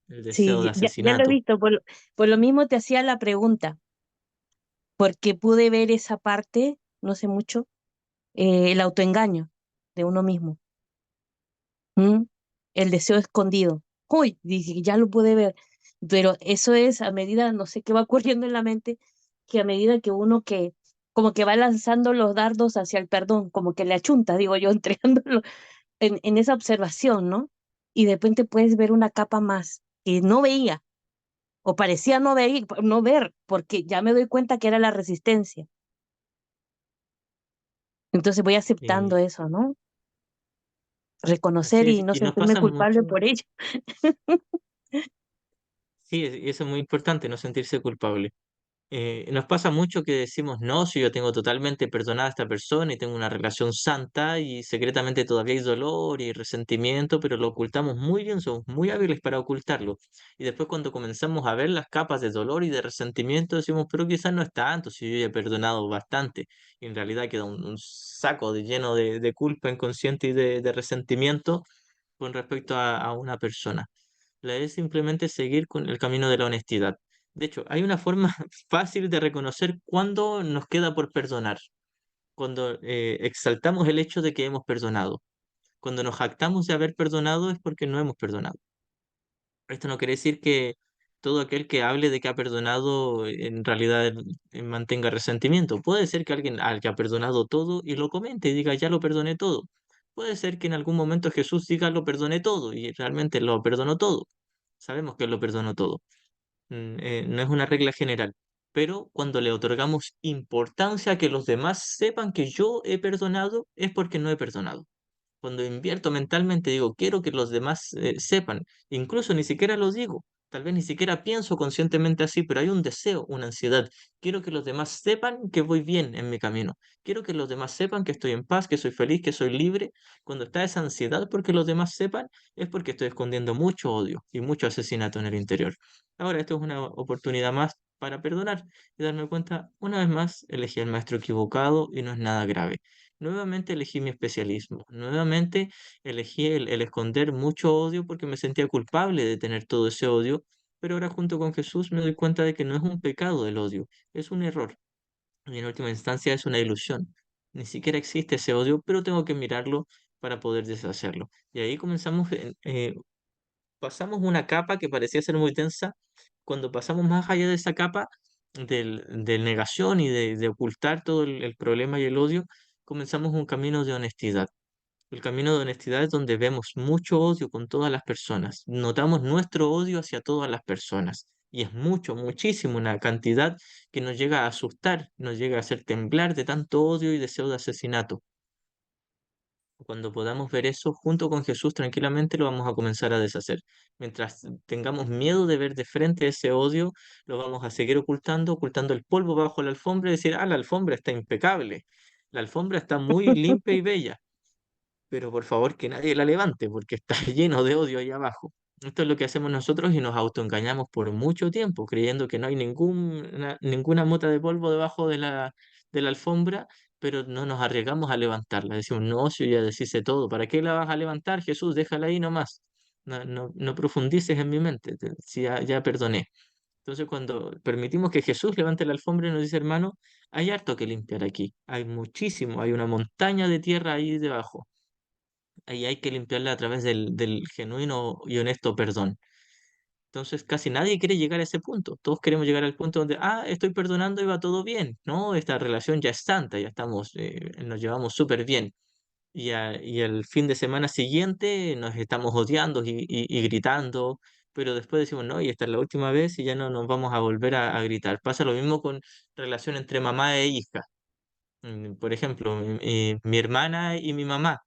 el deseo de Sí, ya lo he asesinato. visto, por lo mismo te hacía la pregunta, porque pude ver esa parte, no sé mucho, el autoengaño de uno mismo. ¿M? El deseo escondido. Uy, dije, ya lo pude ver. Pero eso es a medida, no sé qué va ocurriendo en la mente, que a medida que uno que, como que va lanzando los dardos hacia el perdón, como que le achunta, digo yo, entregándolo en esa observación, ¿no? Y de repente puedes ver una capa más que no veía, o parecía no ver, porque ya me doy cuenta que era la resistencia. Entonces voy aceptando Y eso, ¿no? así Reconocer y es, no y nos sentirme pasa culpable mucho. por ello. Sí, y eso es muy importante, no sentirse culpable. Nos pasa mucho que decimos, no, si yo tengo totalmente perdonada a esta persona y tengo una relación santa y secretamente todavía hay dolor y resentimiento, pero lo ocultamos muy bien, somos muy hábiles para ocultarlo. Y después cuando comenzamos a ver las capas de dolor y de resentimiento, decimos, pero quizás no es tanto, si yo ya he perdonado bastante. Y en realidad queda un saco lleno de culpa inconsciente y de resentimiento con respecto a una persona. La es simplemente seguir con el camino de la honestidad. De hecho, hay una forma fácil de reconocer cuándo nos queda por perdonar, cuando exaltamos el hecho de que hemos perdonado. Cuando nos jactamos de haber perdonado es porque no hemos perdonado. Esto no quiere decir que todo aquel que hable de que ha perdonado en realidad mantenga resentimiento. Puede ser que alguien al que ha perdonado todo y lo comente y diga, ya lo perdoné todo. Puede ser que en algún momento Jesús diga, lo perdoné todo y realmente lo perdonó todo. Sabemos que Él lo perdonó todo. No es una regla general, pero cuando le otorgamos importancia a que los demás sepan que yo he perdonado, es porque no he perdonado. Cuando invierto mentalmente, digo, quiero que los demás sepan, incluso ni siquiera lo digo, tal vez ni siquiera pienso conscientemente así, pero hay un deseo, una ansiedad. Quiero que los demás sepan que voy bien en mi camino. Quiero que los demás sepan que estoy en paz, que soy feliz, que soy libre. Cuando está esa ansiedad porque los demás sepan, es porque estoy escondiendo mucho odio y mucho asesinato en el interior. Ahora, esto es una oportunidad más para perdonar y darme cuenta, una vez más, elegí al maestro equivocado y no es nada grave. Nuevamente elegí mi especialismo, nuevamente elegí el esconder mucho odio porque me sentía culpable de tener todo ese odio, pero ahora junto con Jesús me doy cuenta de que no es un pecado el odio, es un error y en última instancia es una ilusión. Ni siquiera existe ese odio, pero tengo que mirarlo para poder deshacerlo. Y ahí comenzamos, pasamos una capa que parecía ser muy tensa, cuando pasamos más allá de esa capa de negación y de ocultar todo el problema y el odio, comenzamos un camino de honestidad. El camino de honestidad es donde vemos mucho odio con todas las personas, notamos nuestro odio hacia todas las personas. Y es mucho, muchísimo, una cantidad que nos llega a asustar, nos llega a hacer temblar de tanto odio y deseo de asesinato. Cuando podamos ver eso junto con Jesús tranquilamente, lo vamos a comenzar a deshacer. Mientras tengamos miedo de ver de frente ese odio, lo vamos a seguir ocultando, ocultando el polvo bajo la alfombra y decir, ah, la alfombra está impecable, la alfombra está muy limpia y bella, pero por favor que nadie la levante porque está lleno de odio ahí abajo. Esto es lo que hacemos nosotros y nos autoengañamos por mucho tiempo, creyendo que no hay ninguna mota de polvo debajo de la alfombra pero no nos arriesgamos a levantarla. Decimos, no, si yo ya deshice todo, ¿para qué la vas a levantar, Jesús? Déjala ahí nomás. No profundices en mi mente, si ya perdoné. Entonces, cuando permitimos que Jesús levante la alfombra y nos dice, hermano, hay harto que limpiar aquí, hay muchísimo, hay una montaña de tierra ahí debajo, ahí hay que limpiarla a través del genuino y honesto perdón. Entonces, casi nadie quiere llegar a ese punto. Todos queremos llegar al punto donde, estoy perdonando y va todo bien. No, esta relación ya es santa, ya estamos, nos llevamos súper bien. Y el fin de semana siguiente nos estamos odiando y gritando, pero después decimos, no, y esta es la última vez y ya no nos vamos a volver a gritar. Pasa lo mismo con relación entre mamá e hija. Por ejemplo, mi hermana y mi mamá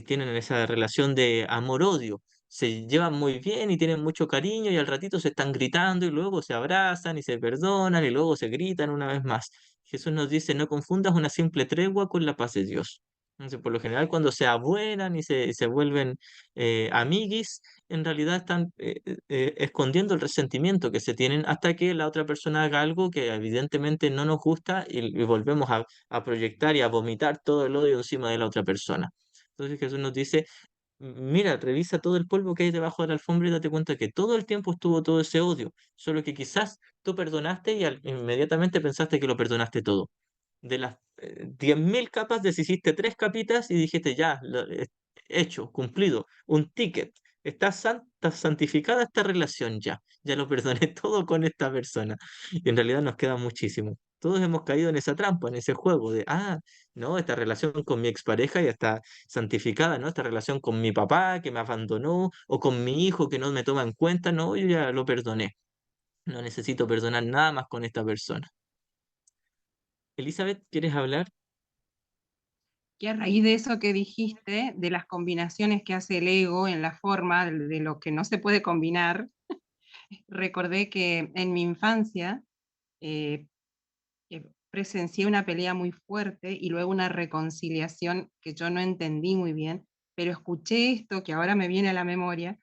tienen esa relación de amor-odio. Se llevan muy bien y tienen mucho cariño y al ratito se están gritando y luego se abrazan y se perdonan y luego se gritan una vez más. Jesús nos dice, no confundas una simple tregua con la paz de Dios. Entonces, por lo general, cuando se abuelan y se vuelven amiguis, en realidad están escondiendo el resentimiento que se tienen hasta que la otra persona haga algo que evidentemente no nos gusta y volvemos a proyectar y a vomitar todo el odio encima de la otra persona. Entonces Jesús nos dice, mira, revisa todo el polvo que hay debajo de la alfombra y date cuenta que todo el tiempo estuvo todo ese odio, solo que quizás tú perdonaste y inmediatamente pensaste que lo perdonaste todo. De las 10.000 capas deshiciste 3 capitas y dijiste, ya, hecho, cumplido, un ticket. Está santificada esta relación ya. Ya lo perdoné todo con esta persona. Y en realidad nos queda muchísimo. Todos hemos caído en esa trampa, en ese juego de, no, esta relación con mi expareja ya está santificada, ¿no? Esta relación con mi papá que me abandonó o con mi hijo que no me toma en cuenta, no, yo ya lo perdoné. No necesito perdonar nada más con esta persona. Elizabeth, ¿quieres hablar? Que a raíz de eso que dijiste, de las combinaciones que hace el ego en la forma de lo que no se puede combinar, recordé que en mi infancia eh, presencié una pelea muy fuerte y luego una reconciliación que yo no entendí muy bien, pero escuché esto que ahora me viene a la memoria,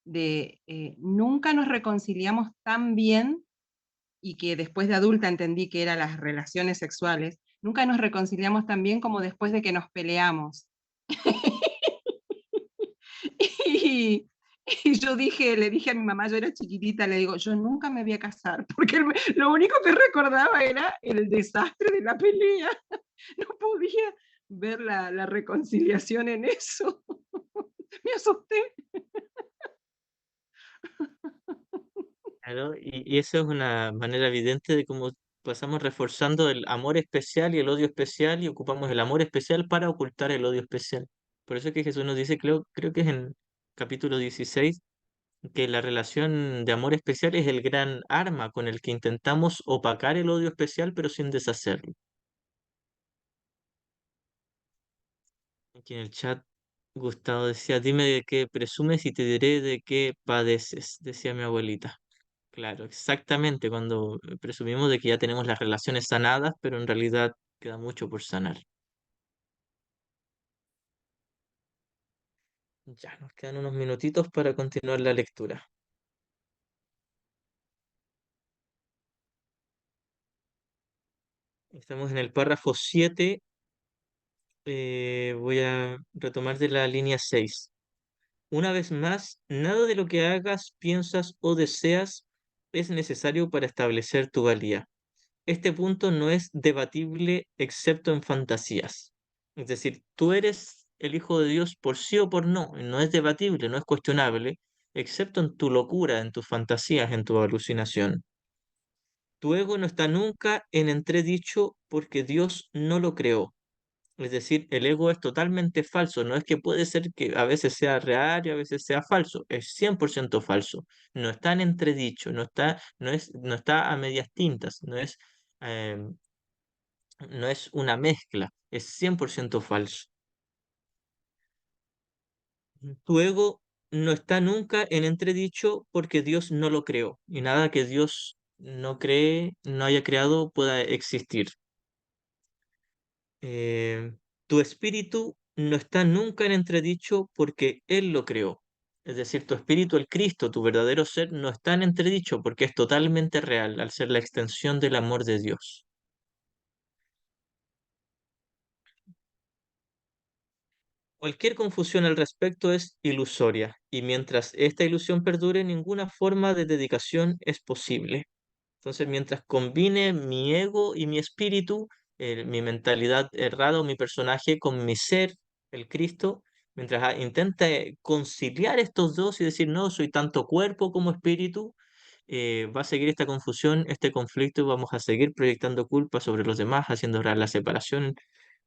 de nunca nos reconciliamos tan bien, y que después de adulta entendí que eran las relaciones sexuales, nunca nos reconciliamos tan bien como después de que nos peleamos. Y, y yo le dije a mi mamá, yo era chiquitita, le digo, yo nunca me voy a casar, porque lo único que recordaba era el desastre de la pelea. No podía ver la reconciliación en eso. Me asusté. Claro, y eso es una manera evidente de cómo pasamos reforzando el amor especial y el odio especial y ocupamos el amor especial para ocultar el odio especial. Por eso es que Jesús nos dice, creo que es en capítulo 16, que la relación de amor especial es el gran arma con el que intentamos opacar el odio especial pero sin deshacerlo. Aquí en el chat, Gustavo decía, dime de qué presumes y te diré de qué padeces, decía mi abuelita. Claro, exactamente, cuando presumimos de que ya tenemos las relaciones sanadas, pero en realidad queda mucho por sanar. Ya, nos quedan unos minutitos para continuar la lectura. Estamos en el párrafo 7, voy a retomar de la línea 6. Una vez más, nada de lo que hagas, piensas o deseas es necesario para establecer tu valía. Este punto no es debatible excepto en fantasías. Es decir, tú eres el Hijo de Dios por sí o por no. No es debatible, no es cuestionable, excepto en tu locura, en tus fantasías, en tu alucinación. Tu ego no está nunca en entredicho porque Dios no lo creó. Es decir, el ego es totalmente falso. No es que puede ser que a veces sea real y a veces sea falso. Es 100% falso. No está en entredicho, no está a medias tintas, em, no es una mezcla, es 100% falso. Tu ego no está nunca en entredicho porque Dios no lo creó y nada que Dios no cree, no haya creado pueda existir. Eh, Tu espíritu no está nunca en entredicho porque Él lo creó. Es decir, tu espíritu, el Cristo, tu verdadero ser, no está en entredicho porque es totalmente real al ser la extensión del amor de Dios. Cualquier confusión al respecto es ilusoria, y mientras esta ilusión perdure, ninguna forma de dedicación es posible. Entonces, mientras combine mi ego y mi espíritu, mi mentalidad errada o mi personaje con mi ser, el Cristo, mientras intente conciliar estos dos y decir, no, soy tanto cuerpo como espíritu, va a seguir esta confusión, este conflicto, y vamos a seguir proyectando culpa sobre los demás, haciendo real la separación,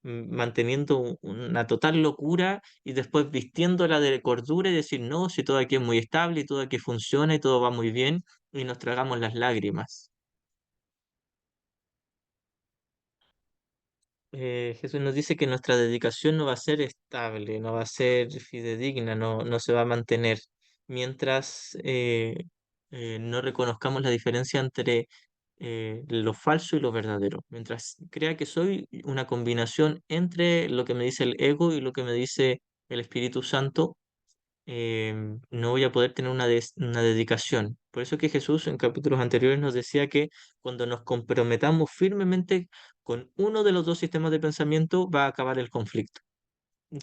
manteniendo una total locura y después vistiéndola de cordura y decir, no, si todo aquí es muy estable y todo aquí funciona y todo va muy bien, y nos tragamos las lágrimas. Jesús nos dice que nuestra dedicación no va a ser estable, no va a ser fidedigna, no se va a mantener mientras no reconozcamos la diferencia entre lo falso y lo verdadero. Mientras crea que soy una combinación entre lo que me dice el ego y lo que me dice el Espíritu Santo, no voy a poder tener una dedicación. Por eso que Jesús en capítulos anteriores nos decía que cuando nos comprometamos firmemente con uno de los dos sistemas de pensamiento, va a acabar el conflicto.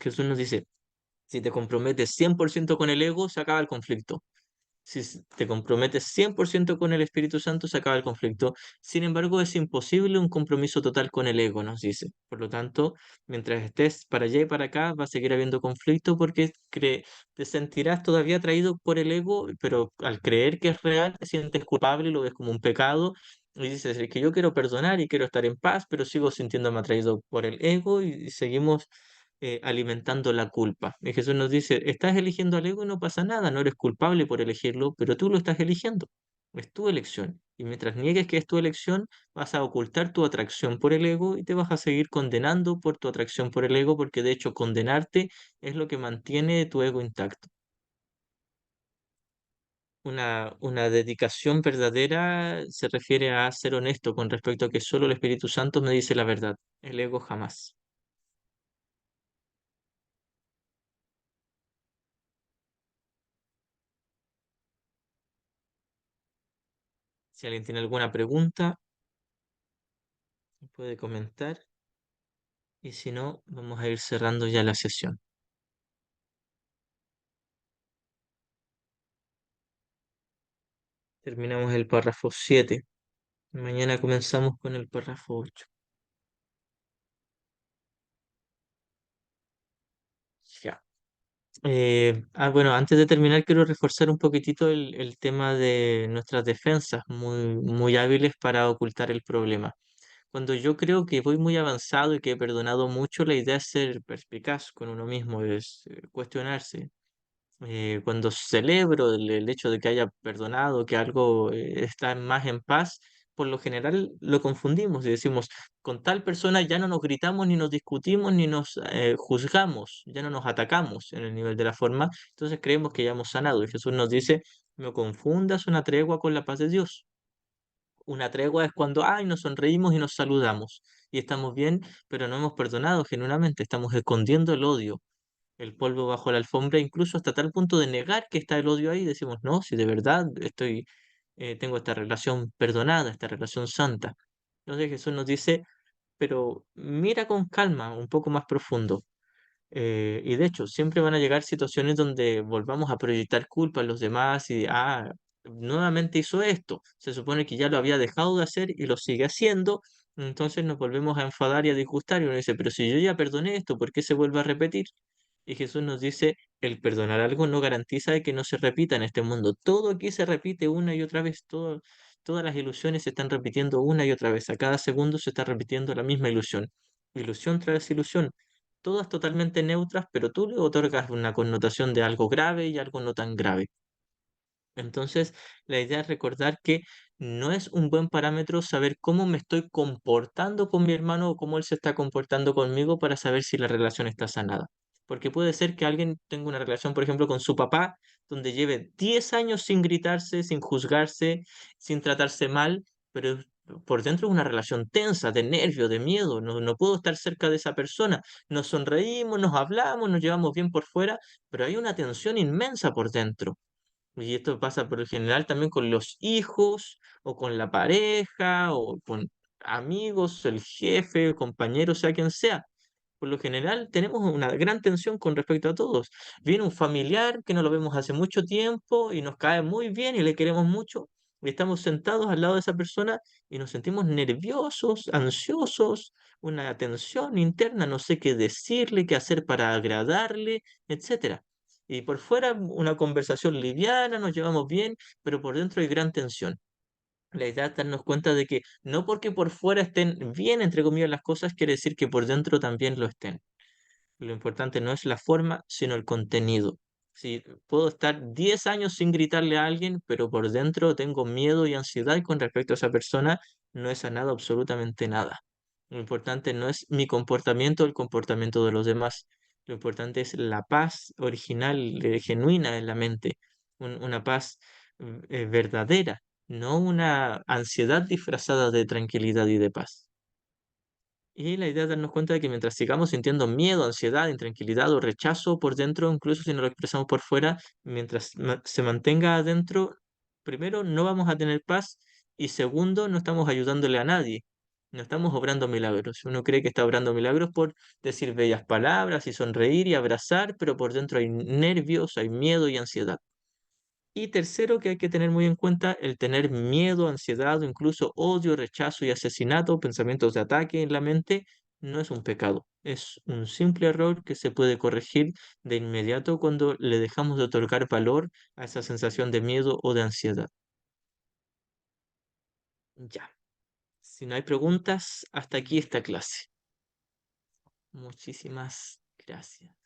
Jesús nos dice, si te comprometes 100% con el ego, se acaba el conflicto. Si te comprometes 100% con el Espíritu Santo, se acaba el conflicto. Sin embargo, es imposible un compromiso total con el ego, nos dice. Por lo tanto, mientras estés para allá y para acá, va a seguir habiendo conflicto porque te sentirás todavía atraído por el ego, pero al creer que es real, te sientes culpable y lo ves como un pecado. Y dices, es que yo quiero perdonar y quiero estar en paz, pero sigo sintiéndome atraído por el ego y seguimos alimentando la culpa. Y Jesús nos dice, estás eligiendo al ego y no pasa nada, no eres culpable por elegirlo, pero tú lo estás eligiendo. Es tu elección. Y mientras niegues que es tu elección, vas a ocultar tu atracción por el ego y te vas a seguir condenando por tu atracción por el ego, porque de hecho condenarte es lo que mantiene tu ego intacto. Una dedicación verdadera se refiere a ser honesto con respecto a que solo el Espíritu Santo me dice la verdad, el ego jamás. Si alguien tiene alguna pregunta, puede comentar. Y si no, vamos a ir cerrando ya la sesión. Terminamos el párrafo 7. Mañana comenzamos con el párrafo 8. Ya. Bueno, antes de terminar, quiero reforzar un poquitito el tema de nuestras defensas, muy hábiles para ocultar el problema. Cuando yo creo que voy muy avanzado y que he perdonado mucho, la idea es ser perspicaz con uno mismo, es cuestionarse. Cuando celebro el hecho de que haya perdonado, que algo está más en paz, por lo general lo confundimos y decimos, con tal persona ya no nos gritamos, ni nos discutimos, ni nos juzgamos, ya no nos atacamos en el nivel de la forma, entonces creemos que ya hemos sanado. Y Jesús nos dice, no confundas una tregua con la paz de Dios. Una tregua es cuando, ay, nos sonreímos y nos saludamos y estamos bien, pero no hemos perdonado genuinamente, estamos escondiendo el odio, el polvo bajo la alfombra, incluso hasta tal punto de negar que está el odio ahí, decimos, no, si de verdad tengo esta relación perdonada, esta relación santa. Entonces Jesús nos dice, pero mira con calma, un poco más profundo. Y de hecho, siempre van a llegar situaciones donde volvamos a proyectar culpa en los demás y, nuevamente hizo esto. Se supone que ya lo había dejado de hacer y lo sigue haciendo. Entonces nos volvemos a enfadar y a disgustar y uno dice, pero si yo ya perdoné esto, ¿por qué se vuelve a repetir? Y Jesús nos dice, el perdonar algo no garantiza de que no se repita en este mundo. Todo aquí se repite una y otra vez. Todas las ilusiones se están repitiendo una y otra vez. A cada segundo se está repitiendo la misma ilusión. Ilusión tras ilusión. Todas totalmente neutras, pero tú le otorgas una connotación de algo grave y algo no tan grave. Entonces, la idea es recordar que no es un buen parámetro saber cómo me estoy comportando con mi hermano o cómo él se está comportando conmigo para saber si la relación está sanada. Porque puede ser que alguien tenga una relación, por ejemplo, con su papá, donde lleve 10 años sin gritarse, sin juzgarse, sin tratarse mal, pero por dentro es una relación tensa, de nervio, de miedo. No puedo estar cerca de esa persona. Nos sonreímos, nos hablamos, nos llevamos bien por fuera, pero hay una tensión inmensa por dentro. Y esto pasa por lo general también con los hijos, o con la pareja, o con amigos, el jefe, el compañero, sea quien sea. Por lo general tenemos una gran tensión con respecto a todos. Viene un familiar que no lo vemos hace mucho tiempo y nos cae muy bien y le queremos mucho, y estamos sentados al lado de esa persona y nos sentimos nerviosos, ansiosos, una tensión interna, no sé qué decirle, qué hacer para agradarle, etcétera. Y por fuera una conversación liviana, nos llevamos bien, pero por dentro hay gran tensión. La idea es darnos cuenta de que no porque por fuera estén bien, entre comillas, las cosas, quiere decir que por dentro también lo estén. Lo importante no es la forma, sino el contenido. Si puedo estar 10 años sin gritarle a alguien, pero por dentro tengo miedo y ansiedad con respecto a esa persona, no he sanado absolutamente nada. Lo importante no es mi comportamiento, el comportamiento de los demás. Lo importante es la paz original, genuina en la mente, una paz verdadera, no una ansiedad disfrazada de tranquilidad y de paz. Y la idea es darnos cuenta de que mientras sigamos sintiendo miedo, ansiedad, intranquilidad o rechazo por dentro, incluso si no lo expresamos por fuera, mientras se mantenga adentro, primero, no vamos a tener paz y segundo, no estamos ayudándole a nadie. No estamos obrando milagros. Uno cree que está obrando milagros por decir bellas palabras y sonreír y abrazar, pero por dentro hay nervios, hay miedo y ansiedad. Y tercero, que hay que tener muy en cuenta, el tener miedo, ansiedad o incluso odio, rechazo y asesinato, pensamientos de ataque en la mente, no es un pecado. Es un simple error que se puede corregir de inmediato cuando le dejamos de otorgar valor a esa sensación de miedo o de ansiedad. Ya. Si no hay preguntas, hasta aquí esta clase. Muchísimas gracias.